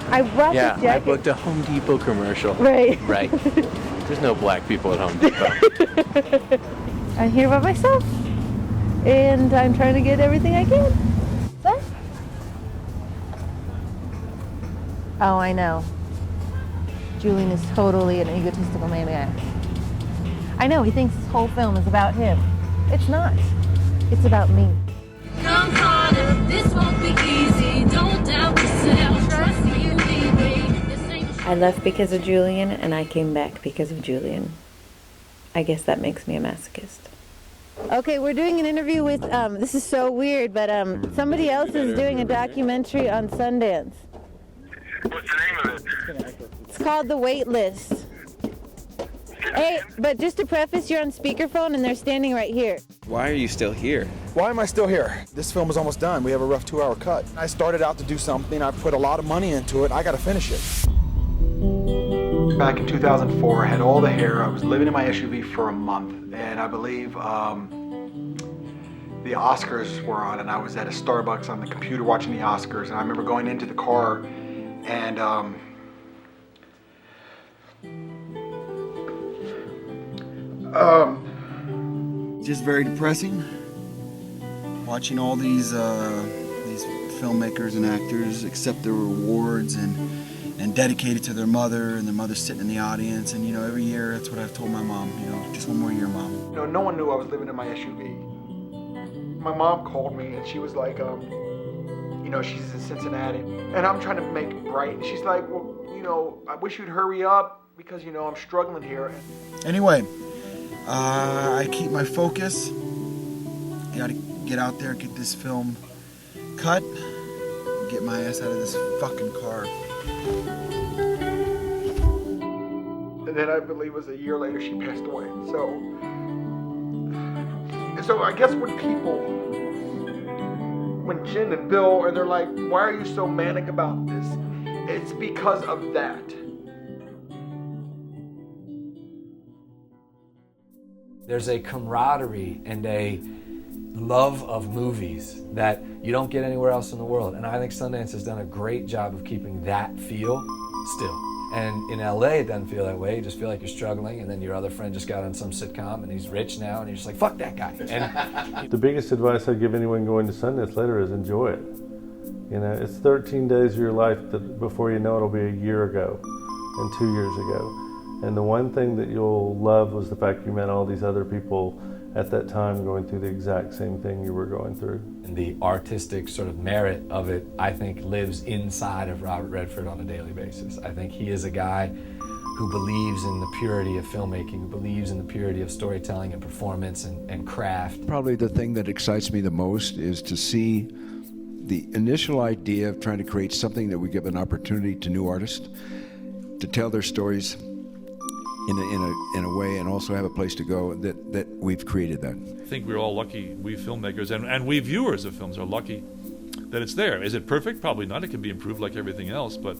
I brought this jacket. I booked a Home Depot commercial. Right. Right. There's no black people at Home Depot. I'm here by myself, and I'm trying to get everything I can. What? Oh, I know. Julian is totally an egotistical maniac. I know, he thinks this whole film is about him. It's not. It's about me. Come harder, this won't be easy. Don't doubt yourself. Trust you, I left because of Julian, and I came back because of Julian. I guess that makes me a masochist. Okay, we're doing an interview with, this is so weird, but somebody else is doing a documentary on Sundance. What's the name of it? It's called The Wait List. Hey, but just to preface, you're on speakerphone and they're standing right here. Why are you still here? Why am I still here? This film is almost done. We have a rough 2-hour cut. I started out to do something. I put a lot of money into it. I got to finish it. back in 2004. I had all the hair. I was living in my SUV for a month, and I believe the Oscars were on, and I was at a Starbucks on the computer watching the Oscars, and I remember going into the car and just very depressing watching all these filmmakers and actors accept their rewards and dedicate it to their mother, and their mother sitting in the audience. And you know, every year that's what I've told my mom, you know, just one more year, Mom. You know, no one knew I was living in my SUV. My mom called me and she was like, you know, she's in Cincinnati and I'm trying to make it bright. And she's like, well, you know, I wish you'd hurry up because, you know, I'm struggling here. Anyway, I keep my focus. I gotta get out there, get this film cut, get my ass out of this fucking car. And then I believe it was a year later she passed away. So I guess when Jen and Bill, and they're like, why are you so manic about this? It's because of that. There's a camaraderie and a love of movies that you don't get anywhere else in the world. And I think Sundance has done a great job of keeping that feel still. And in LA, it doesn't feel that way. You just feel like you're struggling, and then your other friend just got on some sitcom, and he's rich now, and you're just like, fuck that guy. And the biggest advice I'd give anyone going to Sundance later is enjoy it. You know, it's 13 days of your life that before you know it'll be a year ago and 2 years ago. And the one thing that you'll love was the fact you met all these other people at that time going through the exact same thing you were going through. And the artistic sort of merit of it, I think, lives inside of Robert Redford on a daily basis. I think he is a guy who believes in the purity of filmmaking, who believes in the purity of storytelling and performance and craft. Probably the thing that excites me the most is to see the initial idea of trying to create something that would give an opportunity to new artists to tell their stories in a way, and also have a place to go, that we've created that. I think we're all lucky, we filmmakers and we viewers of films are lucky that it's there. Is it perfect? Probably not. It can be improved like everything else, but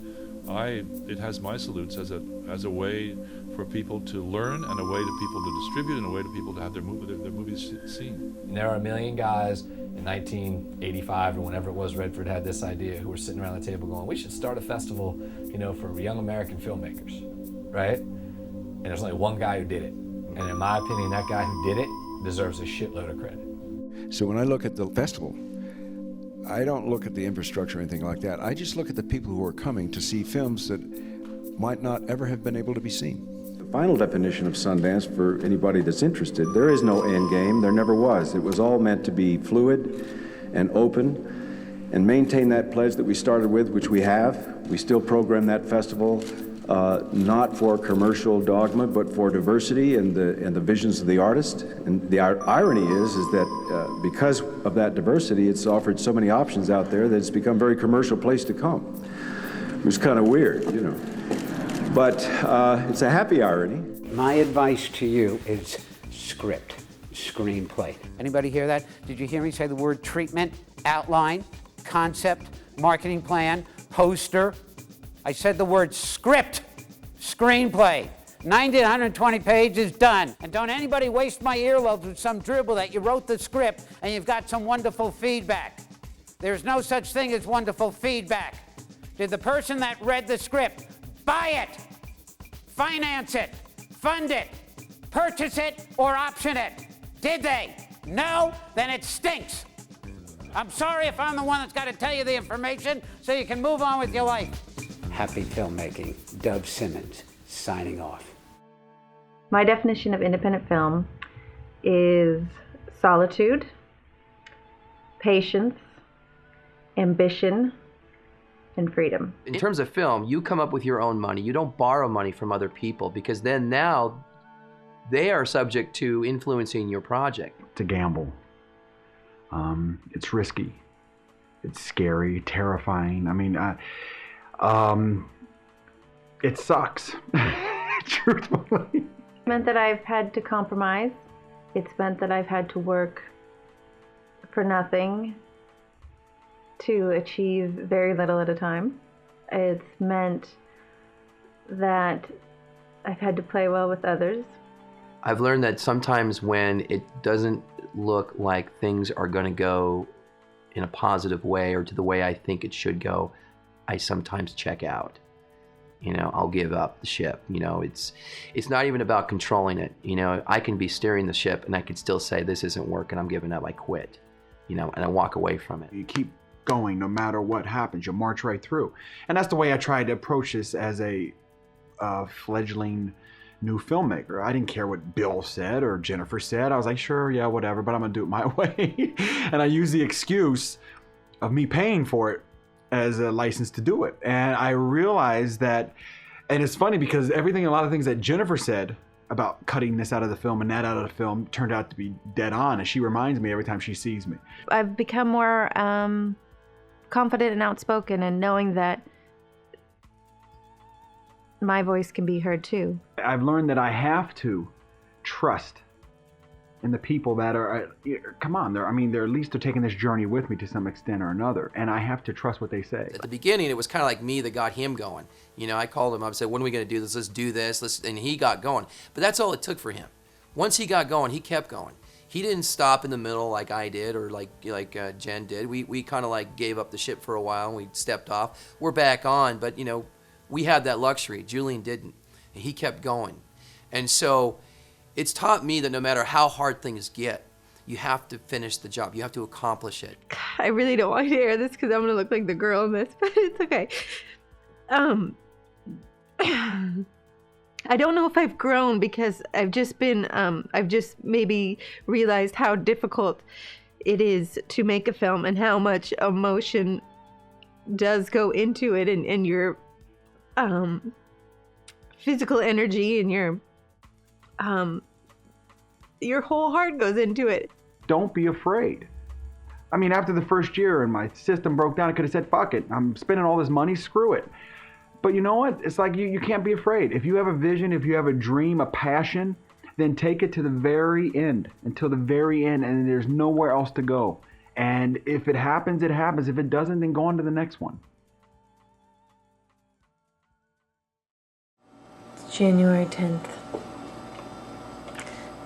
it has my salutes as a way for people to learn, and a way to people to distribute, and a way to people to have their movies seen. And there are a million guys in 1985 or whenever it was Redford had this idea who were sitting around the table going, we should start a festival, you know, for young American filmmakers, right? And there's only one guy who did it. And in my opinion, that guy who did it deserves a shitload of credit. So when I look at the festival, I don't look at the infrastructure or anything like that. I just look at the people who are coming to see films that might not ever have been able to be seen. The final definition of Sundance, for anybody that's interested, there is no end game. There never was. It was all meant to be fluid and open and maintain that pledge that we started with, which we have. We still program that festival not for commercial dogma, but for diversity and the visions of the artist. And the irony is that because of that diversity, it's offered so many options out there that it's become a very commercial place to come. It's kind of weird, you know. But it's a happy irony. My advice to you is script, screenplay. Anybody hear that? Did you hear me say the word treatment, outline, concept, marketing plan, poster? I said the word script, screenplay. 90 to 120 pages, done. And don't anybody waste my earlobes with some dribble that you wrote the script and you've got some wonderful feedback. There's no such thing as wonderful feedback. Did the person that read the script buy it, finance it, fund it, purchase it, or option it? Did they? No? Then it stinks. I'm sorry if I'm the one that's got to tell you the information so you can move on with your life. Happy filmmaking. Dove Simmons, signing off. My definition of independent film is solitude, patience, ambition, and freedom. In terms of film, you come up with your own money. You don't borrow money from other people, because then now they are subject to influencing your project. It's a gamble. It's risky. It's scary, terrifying. I mean, it sucks, truthfully. It's meant that I've had to compromise. It's meant that I've had to work for nothing to achieve very little at a time. It's meant that I've had to play well with others. I've learned that sometimes when it doesn't look like things are going to go in a positive way or to the way I think it should go, I sometimes check out. I'll give up the ship. It's not even about controlling it. I can be steering the ship and I can still say this isn't working, I'm giving up, I quit. And I walk away from it. You keep going no matter what happens. You'll march right through. And that's the way I tried to approach this as a fledgling new filmmaker. I didn't care what Bill said or Jennifer said. I was like, sure, yeah, whatever, but I'm gonna do it my way. And I used the excuse of me paying for it as a license to do it. And I realized that, and it's funny because a lot of things that Jennifer said about cutting this out of the film and that out of the film turned out to be dead on, and she reminds me every time she sees me. I've become more confident and outspoken, and knowing that my voice can be heard too. I've learned that I have to trust in the people that are, come on, they're at least they're taking this journey with me to some extent or another, and I have to trust what they say. At the beginning, it was kind of like me that got him going. I called him up and said, when are we going to do this? Let's do this. And he got going. But that's all it took for him. Once he got going, he kept going. He didn't stop in the middle like I did or like Jen did. We kind of like gave up the ship for a while and we stepped off. We're back on, but we had that luxury. Julian didn't. And he kept going. And so it's taught me that no matter how hard things get, you have to finish the job. You have to accomplish it. I really don't want to hear this because I'm going to look like the girl in this, but it's okay. I don't know if I've grown because I've just maybe realized how difficult it is to make a film and how much emotion does go into it, and your physical energy and your whole heart goes into it. Don't be afraid. After the first year and my system broke down, I could have said, fuck it, I'm spending all this money, screw it. But you know what? It's like you can't be afraid. If you have a vision, if you have a dream, a passion, then take it to the very end, until the very end, and there's nowhere else to go. And if it happens, it happens. If it doesn't, then go on to the next one. It's January 10th.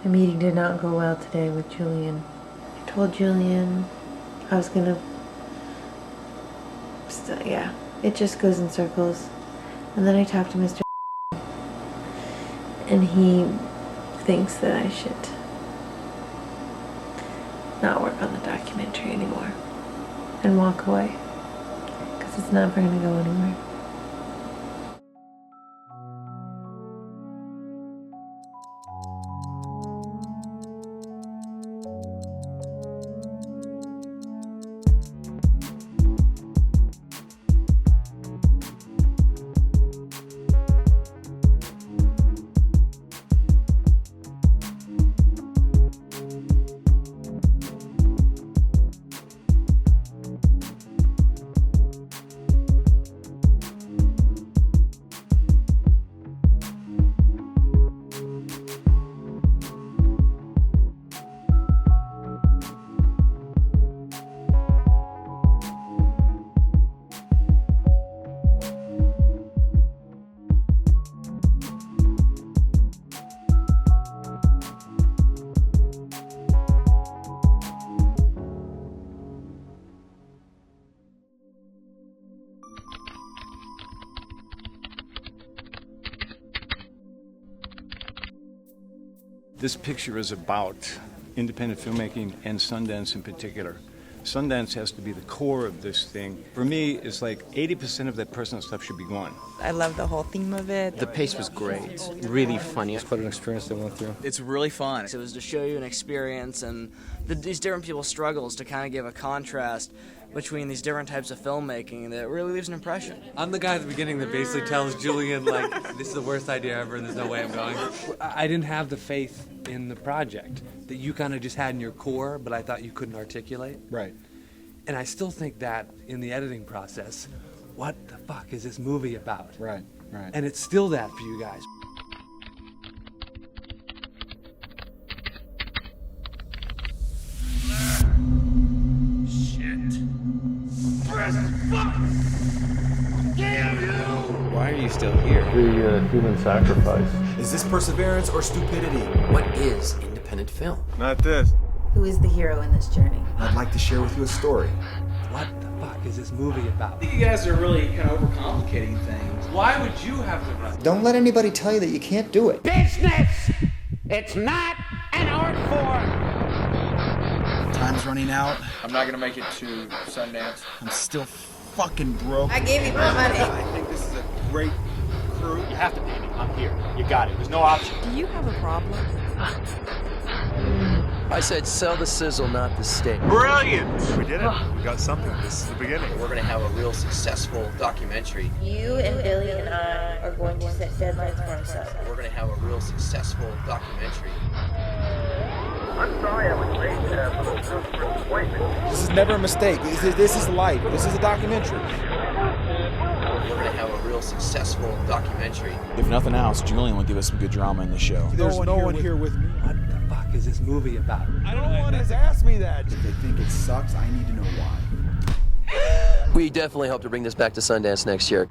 The meeting did not go well today with Julian. I told Julian I was gonna... yeah, it just goes in circles. And then I talked to Mr. and he thinks that I should not work on the documentary anymore and walk away because it's never going to go anywhere. This picture is about independent filmmaking and Sundance in particular. Sundance has to be the core of this thing. For me, it's like 80% of that personal stuff should be gone. I love the whole theme of it. The pace was great, really funny. It's quite an experience they went through. It's really fun. It was to show you an experience and these different people's struggles, to kind of give a contrast between these different types of filmmaking that really leaves an impression. I'm the guy at the beginning that basically tells Julian, like, this is the worst idea ever and there's no way I'm going. I didn't have the faith in the project that you kind of just had in your core, but I thought you couldn't articulate. Right. And I still think that in the editing process, what the fuck is this movie about? Right, right. And it's still that for you guys. Shit. Press fuck! Damn you! Why Why are you still here? The human sacrifice. Is this perseverance or stupidity? What is independent film? Not this. Who is the hero in this journey? I'd like to share with you a story. What the fuck is this movie about? I think you guys are really kind of overcomplicating things. Why would you have the right? Don't let anybody tell you that you can't do it. Business! It's not an art form! Time's running out. I'm not gonna make it to Sundance. I'm still fucking broke. I gave you my money. I think this is a great crew. You have to pay me. I'm here. You got it. There's no option. Do you have a problem? I said sell the sizzle, not the steak. Brilliant! We did it. We got something. This is the beginning. We're going to have a real successful documentary. You and Billy and I are going to set deadlines for ourselves. We're going to have a real successful documentary. I'm sorry I was late for the first appointment. This is never a mistake. This is life. This is a documentary. We're going to have a real successful documentary. If nothing else, Julian will give us some good drama in the show. There's no one here with me. What the fuck is this movie about? No one has asked me that. If they think it sucks, I need to know why. We definitely hope to bring this back to Sundance next year.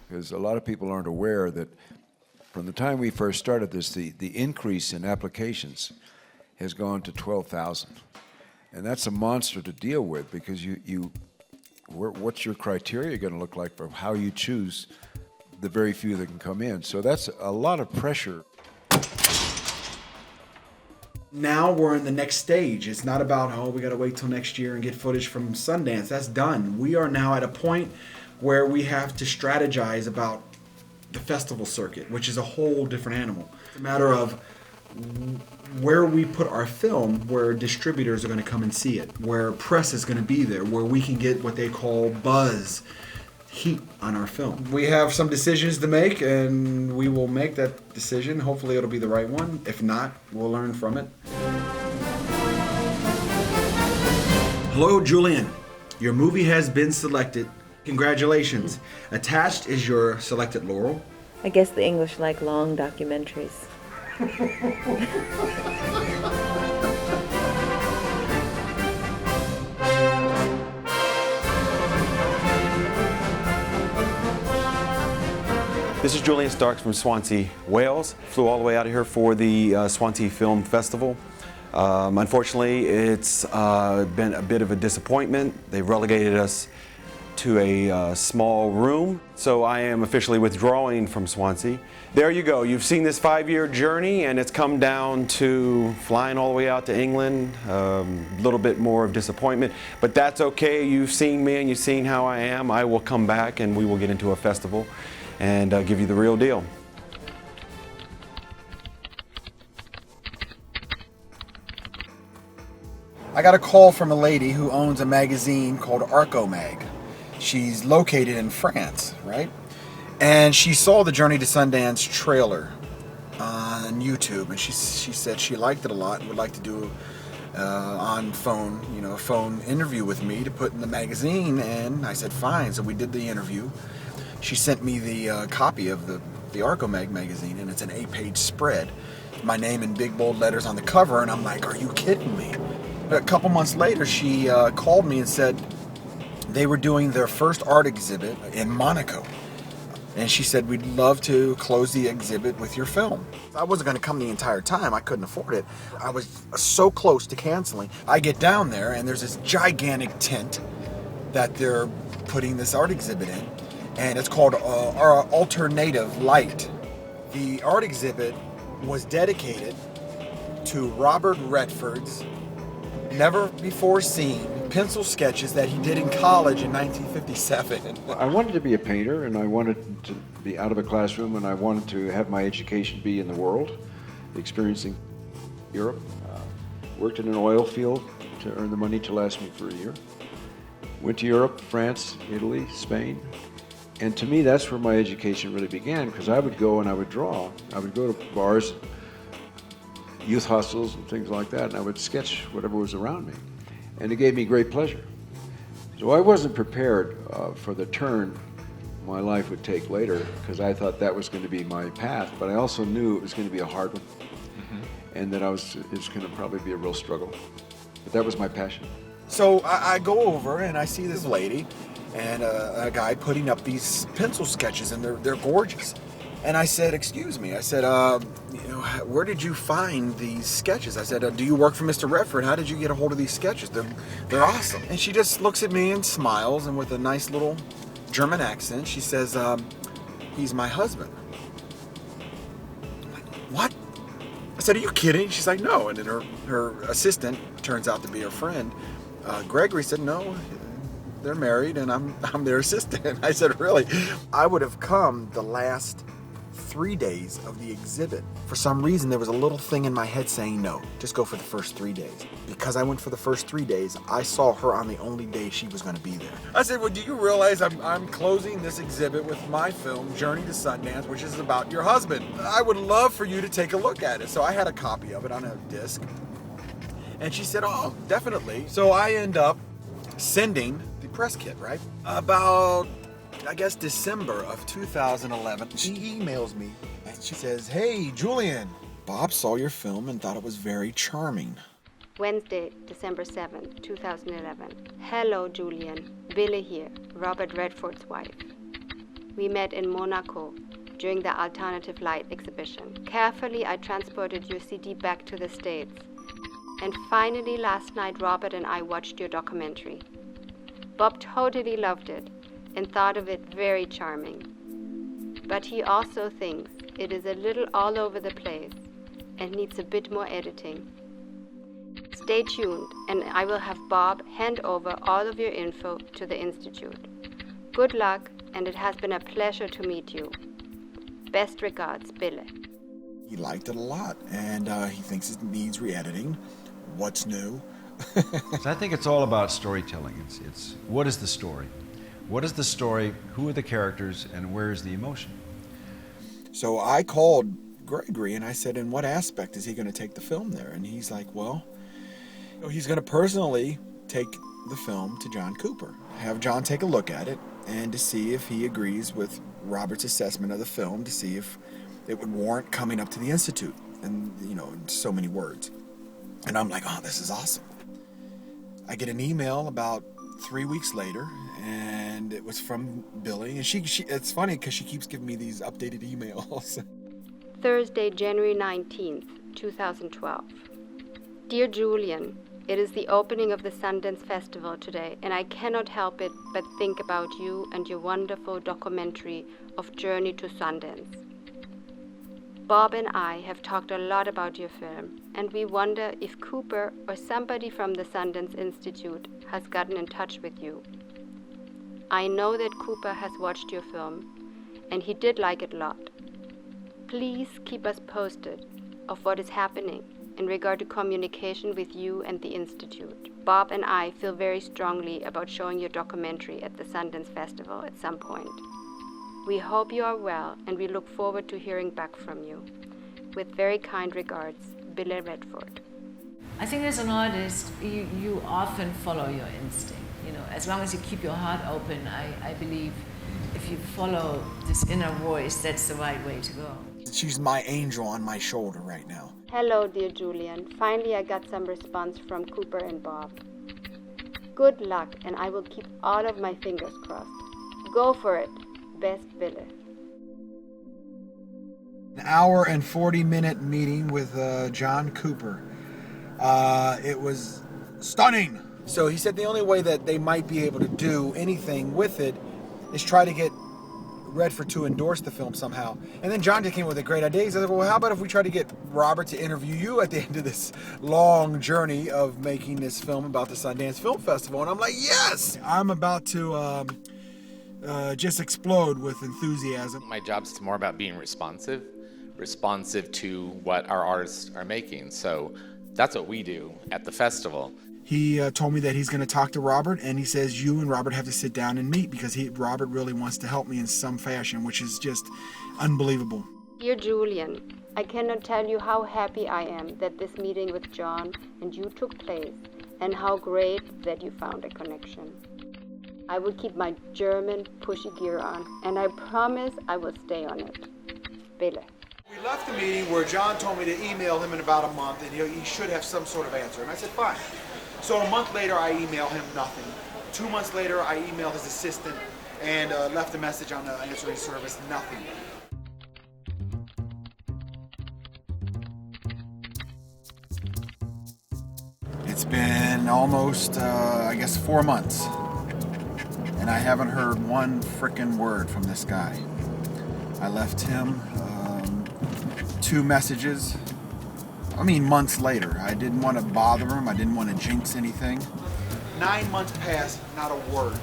Because a lot of people aren't aware that from the time we first started this, the increase in applications has gone to 12,000. And that's a monster to deal with, because what's your criteria going to look like for how you choose the very few that can come in? So that's a lot of pressure. Now we're in the next stage. It's not about, oh, we got to wait till next year and get footage from Sundance. That's done. We are now at a point where we have to strategize about the festival circuit, which is a whole different animal. It's a matter of where we put our film, where distributors are going to come and see it, where press is going to be there, where we can get what they call buzz, heat on our film. We have some decisions to make, and we will make that decision. Hopefully it'll be the right one. If not, we'll learn from it. Hello, Julian. Your movie has been selected. Congratulations. Attached is your selected laurel. I guess the English like long documentaries. This is Julian Starks from Swansea, Wales. Flew all the way out of here for the Swansea Film Festival. Unfortunately, it's been a bit of a disappointment. They've relegated us to a small room, so I am officially withdrawing from Swansea. There you go. You've seen this 5-year journey, and it's come down to flying all the way out to England. A little bit more of disappointment, but that's okay. You've seen me and you've seen how I am. I will come back and we will get into a festival and give you the real deal. I got a call from a lady who owns a magazine called Arco Mag. She's located in France, right? And she saw the Journey to Sundance trailer on YouTube, and she said she liked it a lot and would like to do a phone interview with me to put in the magazine. And I said fine, so we did the interview. She sent me the copy of the Arco Mag magazine, and it's an 8-page spread. My name in big bold letters on the cover, and I'm like, are you kidding me? A couple months later, she called me and said they were doing their first art exhibit in Monaco. And she said, we'd love to close the exhibit with your film. I wasn't going to come the entire time. I couldn't afford it. I was so close to canceling. I get down there, and there's this gigantic tent that they're putting this art exhibit in. And it's called Alternative Light. The art exhibit was dedicated to Robert Redford's never-before-seen pencil sketches that he did in college in 1957. I wanted to be a painter, and I wanted to be out of a classroom, and I wanted to have my education be in the world, experiencing Europe. Worked in an oil field to earn the money to last me for a year. Went to Europe, France, Italy, Spain. And to me, that's where my education really began, because I would go and I would draw. I would go to bars, youth hostels and things like that, and I would sketch whatever was around me. And it gave me great pleasure. So I wasn't prepared for the turn my life would take later, because I thought that was going to be my path, but I also knew it was going to be a hard one, and that it was going to probably be a real struggle. But that was my passion. So I go over and I see this lady and a guy putting up these pencil sketches, and they're gorgeous. And I said, excuse me, I said, where did you find these sketches? I said, do you work for Mr. Redford? How did you get a hold of these sketches? They're awesome. And she just looks at me and smiles, and with a nice little German accent, she says, he's my husband. I'm like, what? I said, are you kidding? She's like, no. And then her assistant turns out to be her friend. Gregory said, no, they're married and I'm their assistant. I said, really? I would have come the last 3 days of the exhibit. For some reason, there was a little thing in my head saying, no, just go for the first 3 days. Because I went for the first 3 days, I saw her on the only day she was going to be there. I said, well, do you realize I'm closing this exhibit with my film, Journey to Sundance, which is about your husband. I would love for you to take a look at it. So I had a copy of it on a disc. And she said, oh, definitely. So I end up sending the press kit, right? About, I guess, December of 2011. She emails me and she says, hey, Julian, Bob saw your film and thought it was very charming. Wednesday, December 7th, 2011. Hello, Julian. Billy here, Robert Redford's wife. We met in Monaco during the Alternative Light exhibition. Carefully, I transported your CD back to the States. And finally, last night, Robert and I watched your documentary. Bob totally loved it and thought of it very charming. But he also thinks it is a little all over the place and needs a bit more editing. Stay tuned, and I will have Bob hand over all of your info to the Institute. Good luck, and it has been a pleasure to meet you. Best regards, Billy. He liked it a lot, and he thinks it needs re-editing. What's new? So I think it's all about storytelling. It's what is the story? What is the story? Who are the characters? And where is the emotion? So I called Gregory and I said, in what aspect is he going to take the film there? And he's like, well, he's going to personally take the film to John Cooper, have John take a look at it, and to see if he agrees with Robert's assessment of the film, to see if it would warrant coming up to the Institute, and, in so many words. And I'm like, oh, this is awesome. I get an email about 3 weeks later, and it was from Billy. And she it's funny because she keeps giving me these updated emails. Thursday, January 19th, 2012. Dear Julian, it is the opening of the Sundance Festival today, and I cannot help it but think about you and your wonderful documentary of Journey to Sundance. Bob and I have talked a lot about your film, and we wonder if Cooper or somebody from the Sundance Institute has gotten in touch with you. I know that Cooper has watched your film, and he did like it a lot. Please keep us posted of what is happening in regard to communication with you and the Institute. Bob and I feel very strongly about showing your documentary at the Sundance Festival at some point. We hope you are well, and we look forward to hearing back from you. With very kind regards, Billy Redford. I think as an artist, you often follow your instinct. As long as you keep your heart open, I believe if you follow this inner voice, that's the right way to go. She's my angel on my shoulder right now. Hello, dear Julian. Finally, I got some response from Cooper and Bob. Good luck, and I will keep all of my fingers crossed. Go for it. Best, Billy. An hour and 40-minute meeting with John Cooper. It was stunning. So he said the only way that they might be able to do anything with it is try to get Redford to endorse the film somehow. And then John just came with a great idea. He said, well, how about if we try to get Robert to interview you at the end of this long journey of making this film about the Sundance Film Festival? And I'm like, yes! I'm about to just explode with enthusiasm. My job's more about being responsive to what our artists are making. So that's what we do at the festival. He told me that he's going to talk to Robert, and he says you and Robert have to sit down and meet because Robert really wants to help me in some fashion, which is just unbelievable. Dear Julian, I cannot tell you how happy I am that this meeting with John and you took place, and how great that you found a connection. I will keep my German pushy gear on, and I promise I will stay on it. Bille. We left the meeting where John told me to email him in about a month, and he should have some sort of answer. And I said, fine. So a month later, I email him nothing. 2 months later, I emailed his assistant and left a message on the answering service, nothing. It's been almost, I guess, 4 months. And I haven't heard one frickin' word from this guy. I left him 2 messages. I mean, months later. I didn't want to bother him. I didn't want to jinx anything. 9 months passed, not a word.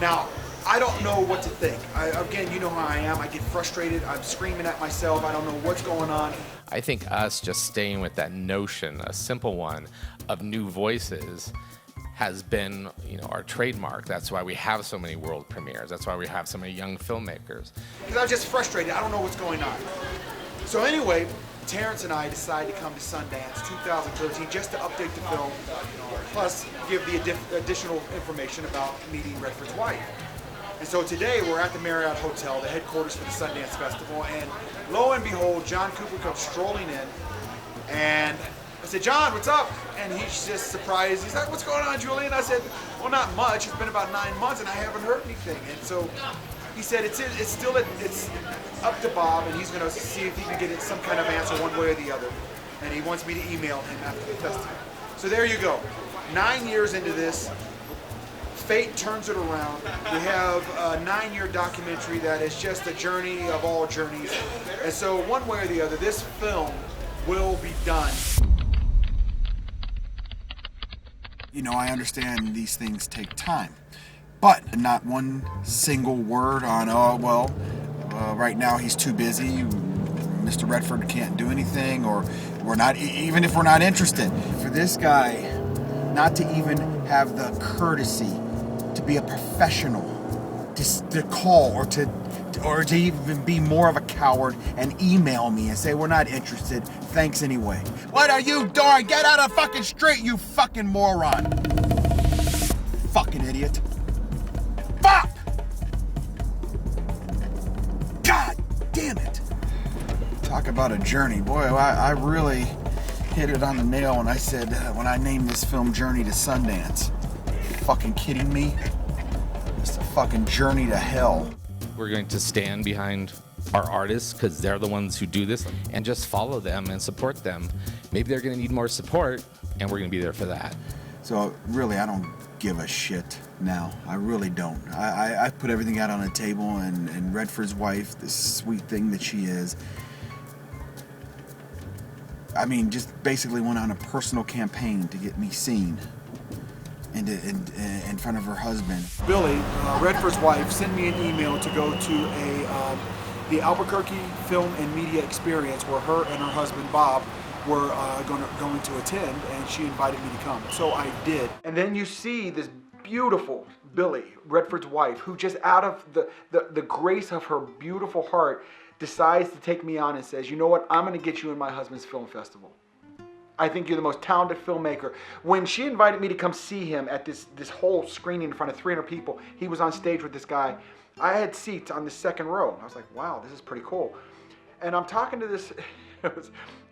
Now, I don't know what to think. Again, you know how I am. I get frustrated. I'm screaming at myself. I don't know what's going on. I think us just staying with that notion, a simple one, of new voices has been, our trademark. That's why we have so many world premieres. That's why we have so many young filmmakers. Because I was just frustrated. I don't know what's going on. So anyway, Terrence and I decided to come to Sundance 2013 just to update the film, plus give the additional information about meeting Redford's wife. And so today we're at the Marriott Hotel, the headquarters for the Sundance Festival, and lo and behold, John Cooper comes strolling in, and I said, John, what's up? And he's just surprised. He's like, what's going on, Julian? I said, well, not much. It's been about 9 months, and I haven't heard anything. And so he said, it's up to Bob, and he's going to see if he can get some kind of answer one way or the other. And he wants me to email him after the festival. So there you go. 9 years into this, fate turns it around. We have a 9-year documentary that is just a journey of all journeys. And so one way or the other, this film will be done. I understand these things take time, but not one single word on, right now he's too busy, Mr. Redford can't do anything, or we're not, even if we're not interested. For this guy not to even have the courtesy to be a professional, to call or to even be more of a coward and email me and say we're not interested, thanks anyway. What are you doing? Get out of the fucking street, you fucking moron! Fucking idiot. Fuck! God damn it! Talk about a journey. Boy, I really hit it on the nail when I said, when I named this film Journey to Sundance. Fucking kidding me? It's a fucking journey to hell. We're going to stand behind our artists because they're the ones who do this, and just follow them and support them. Maybe they're going to need more support, and we're going to be there for that. So really, I don't give a shit now. I really don't. I put everything out on the table, and Redford's wife, this sweet thing that she is, I mean, just basically went on a personal campaign to get me seen in front of her husband. Billy, Redford's wife, sent me an email to go to the Albuquerque Film and Media Experience where her and her husband Bob were going to attend, and she invited me to come. So I did. And then you see this beautiful Billy, Redford's wife, who just out of the grace of her beautiful heart decides to take me on and says, you know what, I'm going to get you in my husband's film festival. I think you're the most talented filmmaker. When she invited me to come see him at this whole screening in front of 300 people, he was on stage with this guy. I had seats on the second row. I was like, wow, this is pretty cool. And I'm talking to this,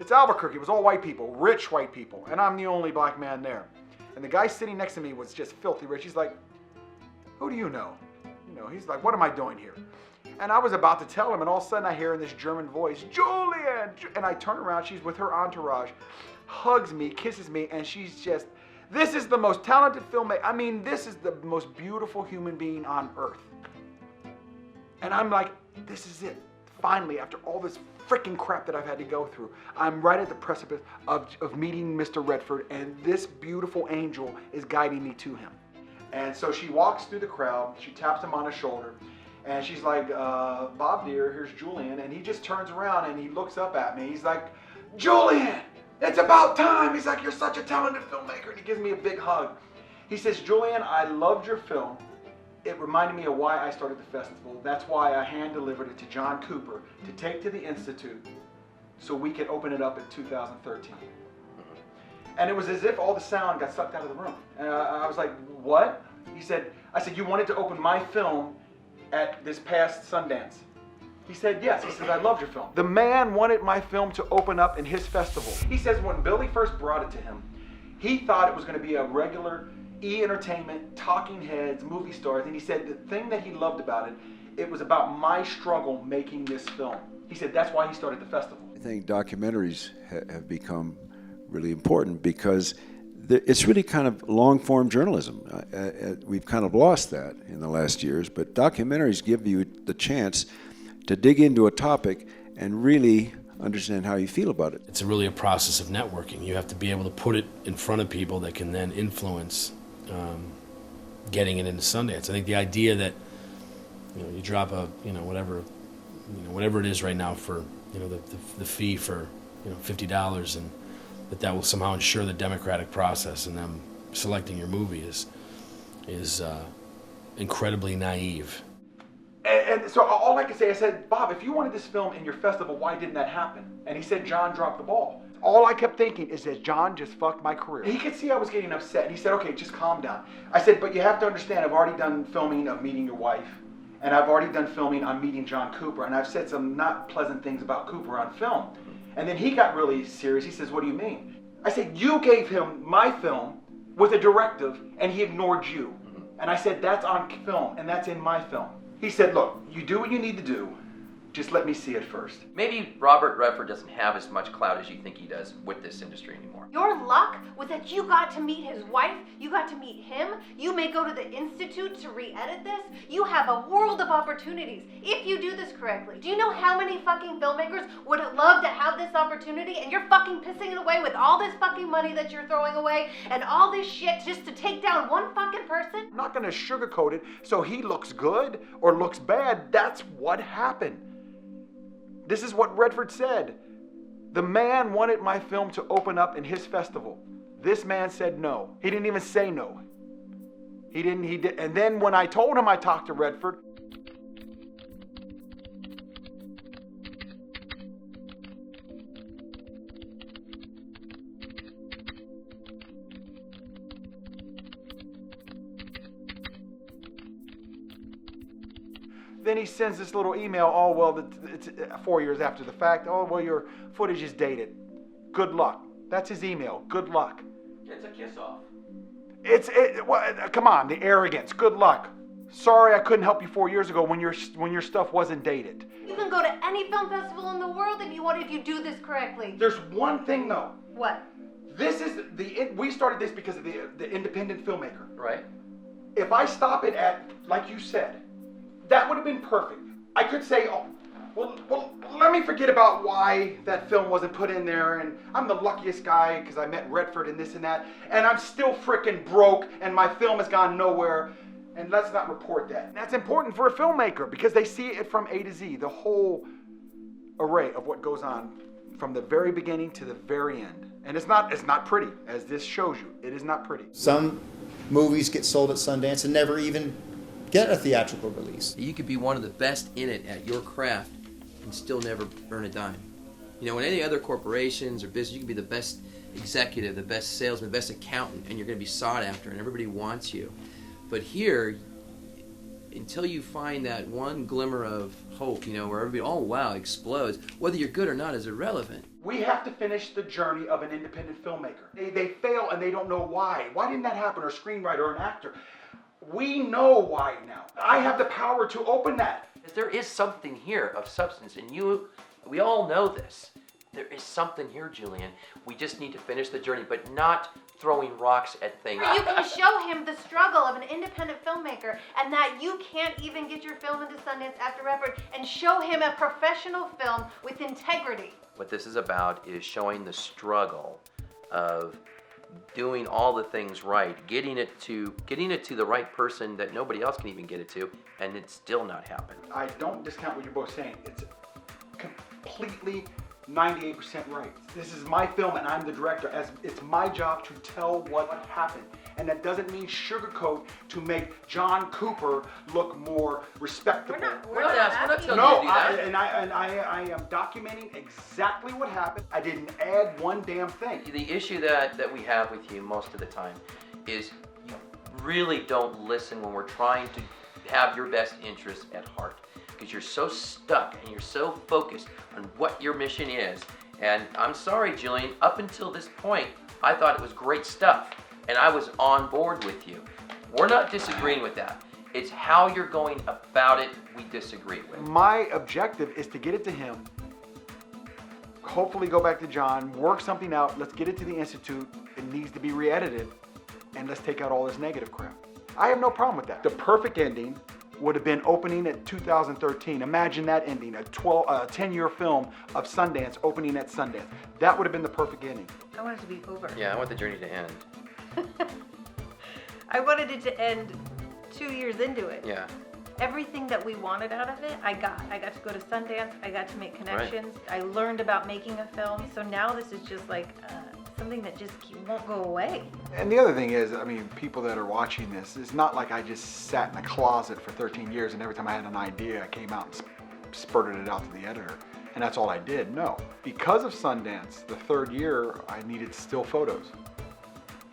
it's Albuquerque, it was all white people, rich white people, and I'm the only black man there. And the guy sitting next to me was just filthy rich. He's like, who do you know? He's like, what am I doing here? And I was about to tell him, and all of a sudden I hear in this German voice, Julian! And I turn around, she's with her entourage, hugs me, kisses me, and she's just, this is the most talented filmmaker. I mean, this is the most beautiful human being on earth. And I'm like, this is it. Finally, after all this freaking crap that I've had to go through, I'm right at the precipice of meeting Mr. Redford, and this beautiful angel is guiding me to him. And so she walks through the crowd, she taps him on his shoulder, and she's like, Bob dear, here's Julian. And he just turns around and he looks up at me. He's like, Julian! It's about time. He's like, you're such a talented filmmaker. And he gives me a big hug. He says, Julian, I loved your film. It reminded me of why I started the festival. That's why I hand-delivered it to John Cooper to take to the Institute so we could open it up in 2013. And it was as if all the sound got sucked out of the room. And I was like, what? I said, you wanted to open my film at this past Sundance. He said, yes. He said, I loved your film. The man wanted my film to open up in his festival. He says when Billy first brought it to him, he thought it was going to be a regular E-entertainment, talking heads, movie stars. And he said the thing that he loved about it, it was about my struggle making this film. He said that's why he started the festival. I think documentaries have become really important because it's really kind of long-form journalism. We've kind of lost that in the last years, but documentaries give you the chance to dig into a topic and really understand how you feel about it. It's really a process of networking. You have to be able to put it in front of people that can then influence getting it into Sundance. I think the idea that you drop a whatever it is right now for the fee for $50 and that will somehow ensure the democratic process and them selecting your movie is incredibly naive. And so all I could say, I said, Bob, if you wanted this film in your festival, why didn't that happen? And he said, John dropped the ball. All I kept thinking is that John just fucked my career. He could see I was getting upset, and he said, okay, just calm down. I said, but you have to understand, I've already done filming of Meeting Your Wife, and I've already done filming on Meeting John Cooper, and I've said some not pleasant things about Cooper on film. And then he got really serious. He says, what do you mean? I said, you gave him my film with a directive, and he ignored you. And I said, that's on film, and that's in my film. He said, look, you do what you need to do. Just let me see it first. Maybe Robert Redford doesn't have as much clout as you think he does with this industry anymore. Your luck was that you got to meet his wife, you got to meet him, you may go to the Institute to re-edit this. You have a world of opportunities if you do this correctly. Do you know how many fucking filmmakers would love to have this opportunity and you're fucking pissing it away with all this fucking money that you're throwing away and all this shit just to take down one fucking person? I'm not gonna sugarcoat it so he looks good or looks bad. That's what happened. This is what Redford said. The man wanted my film to open up in his festival. This man said no. He didn't even say no. He did. And then when I told him I talked to Redford, then he sends this little email, oh, well, it's 4 years after the fact. Oh, well, your footage is dated. Good luck. That's his email. Good luck. It's a kiss-off. Come on, the arrogance. Good luck. Sorry I couldn't help you 4 years ago when your stuff wasn't dated. You can go to any film festival in the world if you do this correctly. There's one thing, though. What? This is we started this because of the independent filmmaker. Right. If I stop it at, like you said, that would have been perfect. I could say, oh, well, let me forget about why that film wasn't put in there, and I'm the luckiest guy because I met Redford and this and that, and I'm still freaking broke, and my film has gone nowhere, and let's not report that. That's important for a filmmaker because they see it from A to Z, the whole array of what goes on from the very beginning to the very end. And it's not pretty, as this shows you. It is not pretty. Some movies get sold at Sundance and never even get a theatrical release. You could be one of the best in it at your craft and still never earn a dime. In any other corporations or business, you can be the best executive, the best salesman, the best accountant, and you're going to be sought after and everybody wants you. But here, until you find that one glimmer of hope, where everybody, oh wow, explodes, whether you're good or not is irrelevant. We have to finish the journey of an independent filmmaker. They fail and they don't know why. Why didn't that happen? Or a screenwriter or an actor. We know why now. I have the power to open that. There is something here of substance, and we all know this. There is something here, Julian. We just need to finish the journey, but not throwing rocks at things. You can show him the struggle of an independent filmmaker and that you can't even get your film into Sundance after Redford, and show him a professional film with integrity. What this is about is showing the struggle of doing all the things right, getting it to the right person that nobody else can even get it to, and it's still not happened. I don't discount what you're both saying. It's completely 98% right. This is my film and I'm the director. As it's my job to tell what happened. And that doesn't mean sugarcoat to make John Cooper look more respectable. We're not telling you to do that. I am documenting exactly what happened. I didn't add one damn thing. The issue that we have with you most of the time is you really don't listen when we're trying to have your best interests at heart. Because you're so stuck and you're so focused on what your mission is. And I'm sorry, Julian, up until this point, I thought it was great stuff. And I was on board with you. We're not disagreeing with that. It's how you're going about it we disagree with. My objective is to get it to him, hopefully go back to John, work something out, let's get it to the Institute, it needs to be re-edited, and let's take out all this negative crap. I have no problem with that. The perfect ending would have been opening at 2013. Imagine that ending, a 10-year film of Sundance opening at Sundance. That would have been the perfect ending. I want it to be over. Yeah, I want the journey to end. I wanted it to end 2 years into it. Yeah. Everything that we wanted out of it, I got. I got to go to Sundance. I got to make connections. Right. I learned about making a film. So now this is just like something that just won't go away. And the other thing is, I mean, people that are watching this, it's not like I just sat in a closet for 13 years and every time I had an idea, I came out and spurted it out to the editor. And that's all I did. No. Because of Sundance, the third year, I needed still photos.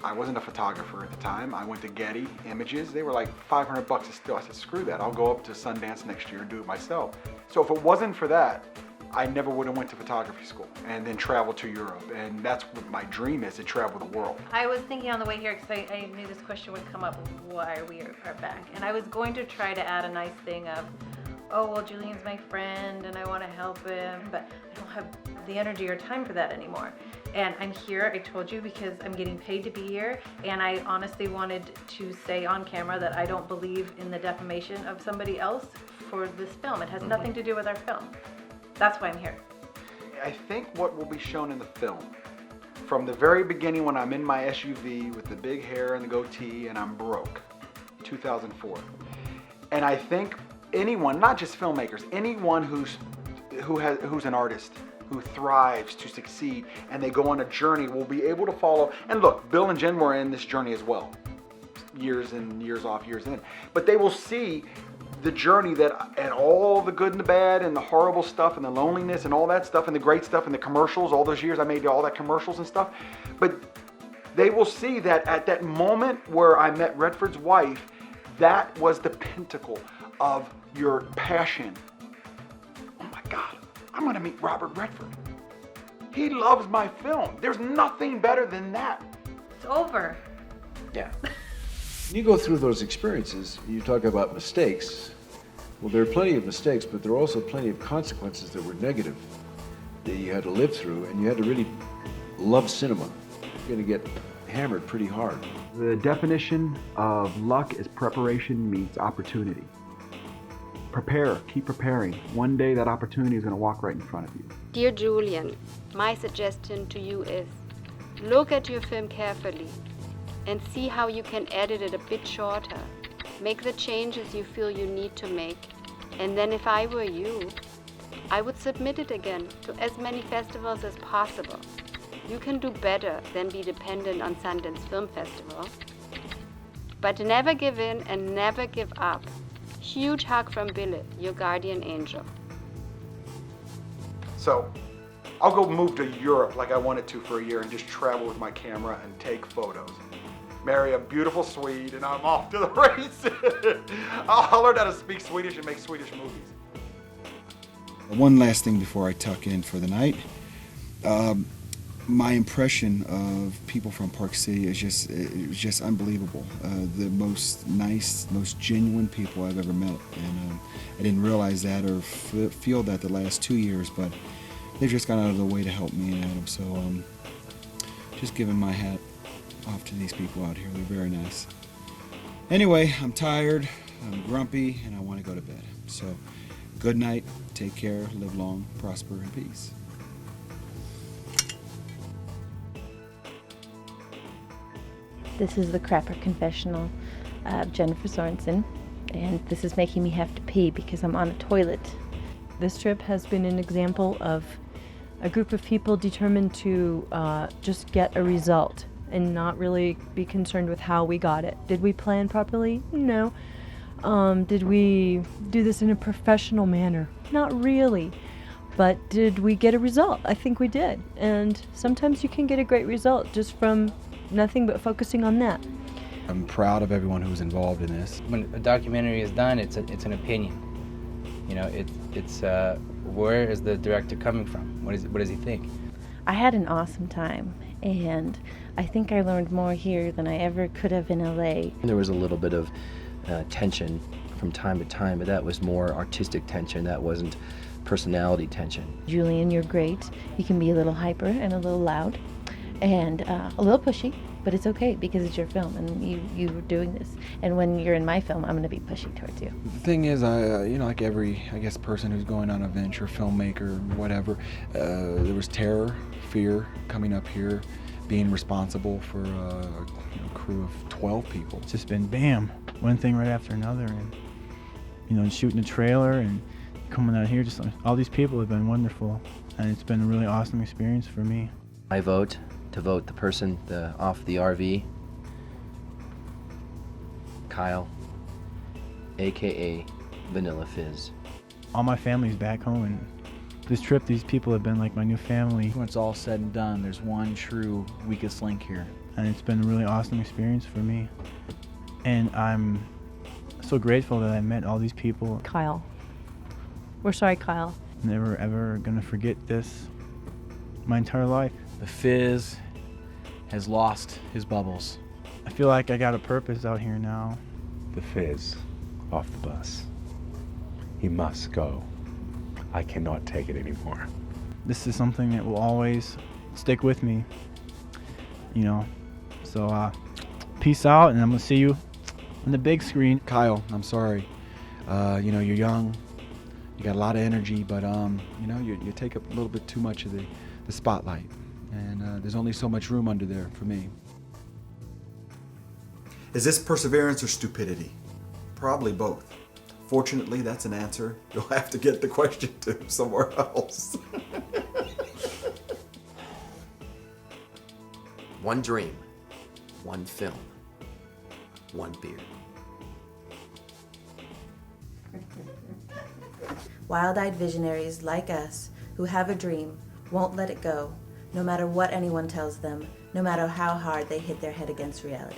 I wasn't a photographer at the time. I went to Getty Images. They were like $500 a still. I said, screw that. I'll go up to Sundance next year and do it myself. So if it wasn't for that, I never would have went to photography school and then traveled to Europe. And that's what my dream is, to travel the world. I was thinking on the way here, because I knew this question would come up, why we are back. And I was going to try to add a nice thing of, oh, well, Julian's my friend and I want to help him, but I don't have the energy or time for that anymore. And I'm here, I told you, because I'm getting paid to be here, and I honestly wanted to say on camera that I don't believe in the defamation of somebody else for this film. It has nothing to do with our film. That's why I'm here. I think what will be shown in the film, from the very beginning when I'm in my SUV with the big hair and the goatee and I'm broke, 2004. And I think anyone, not just filmmakers, anyone who's an artist, who thrives to succeed and they go on a journey will be able to follow. And look, Bill and Jen were in this journey as well, years in, years off, years in. But they will see the journey and all the good and the bad and the horrible stuff and the loneliness and all that stuff and the great stuff and the commercials. All those years I made all that commercials and stuff. But they will see that at that moment where I met Redford's wife, that was the pinnacle of your passion. Oh my God. I'm gonna meet Robert Redford. He loves my film. There's nothing better than that. It's over. Yeah. When you go through those experiences, you talk about mistakes. Well, there are plenty of mistakes, but there are also plenty of consequences that were negative that you had to live through, and you had to really love cinema. You're gonna get hammered pretty hard. The definition of luck is preparation meets opportunity. Prepare, keep preparing. One day that opportunity is going to walk right in front of you. Dear Julian, my suggestion to you is, look at your film carefully and see how you can edit it a bit shorter. Make the changes you feel you need to make. And then if I were you, I would submit it again to as many festivals as possible. You can do better than be dependent on Sundance Film Festival. But never give in and never give up. Huge hug from Billy, your guardian angel. So, I'll go move to Europe like I wanted to for a year and just travel with my camera and take photos. Marry a beautiful Swede and I'm off to the races. I'll learn how to speak Swedish and make Swedish movies. One last thing before I tuck in for the night. My impression of people from Park City is just unbelievable. The most nice, most genuine people I've ever met, and I didn't realize that or feel that the last 2 years, but they've just gone out of their way to help me and Adam. So just giving my hat off to these people out here. They're very nice. Anyway, I'm tired, I'm grumpy, and I want to go to bed. So good night, take care, live long, prosper, and peace. This is the Crapper Confessional of Jennifer Sorensen, and this is making me have to pee because I'm on a toilet. This trip has been an example of a group of people determined to just get a result and not really be concerned with how we got it. Did we plan properly? No. Did we do this in a professional manner? Not really. But did we get a result? I think we did. And sometimes you can get a great result just from nothing but focusing on that. I'm proud of everyone who's involved in this. When a documentary is done, it's an opinion. You know, it's where is the director coming from? What does he think? I had an awesome time, and I think I learned more here than I ever could have in LA. There was a little bit of tension from time to time, but that was more artistic tension. That wasn't personality tension. Julian, you're great. You can be a little hyper and a little loud and a little pushy, but it's okay because it's your film and you're doing this. And when you're in my film, I'm going to be pushy towards you. The thing is, like every, person who's going on a venture, filmmaker, whatever, there was terror, fear coming up here, being responsible for a crew of 12 people. It's just been bam, one thing right after another, and shooting a trailer and coming out here, just all these people have been wonderful, and it's been a really awesome experience for me. I vote to vote the person off the RV, Kyle, aka Vanilla Fizz. All my family's back home, and this trip, these people have been like my new family. When it's all said and done, there's one true weakest link here. And it's been a really awesome experience for me. And I'm so grateful that I met all these people. Kyle. We're sorry, Kyle. Never ever gonna forget this my entire life. The Fizz has lost his bubbles. I feel like I got a purpose out here now. The Fizz off the bus. He must go. I cannot take it anymore. This is something that will always stick with me, So peace out, and I'm gonna see you on the big screen. Kyle, I'm sorry. You're young. You got a lot of energy, but you take up a little bit too much of the spotlight, and there's only so much room under there for me. Is this perseverance or stupidity? Probably both. Fortunately, that's an answer you'll have to get the question to somewhere else. One dream, one film, one beer. Wild-eyed visionaries like us who have a dream won't let it go, no matter what anyone tells them, no matter how hard they hit their head against reality.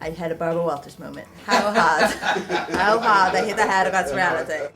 I had a Barbara Walters moment. How hard I hit the head against reality.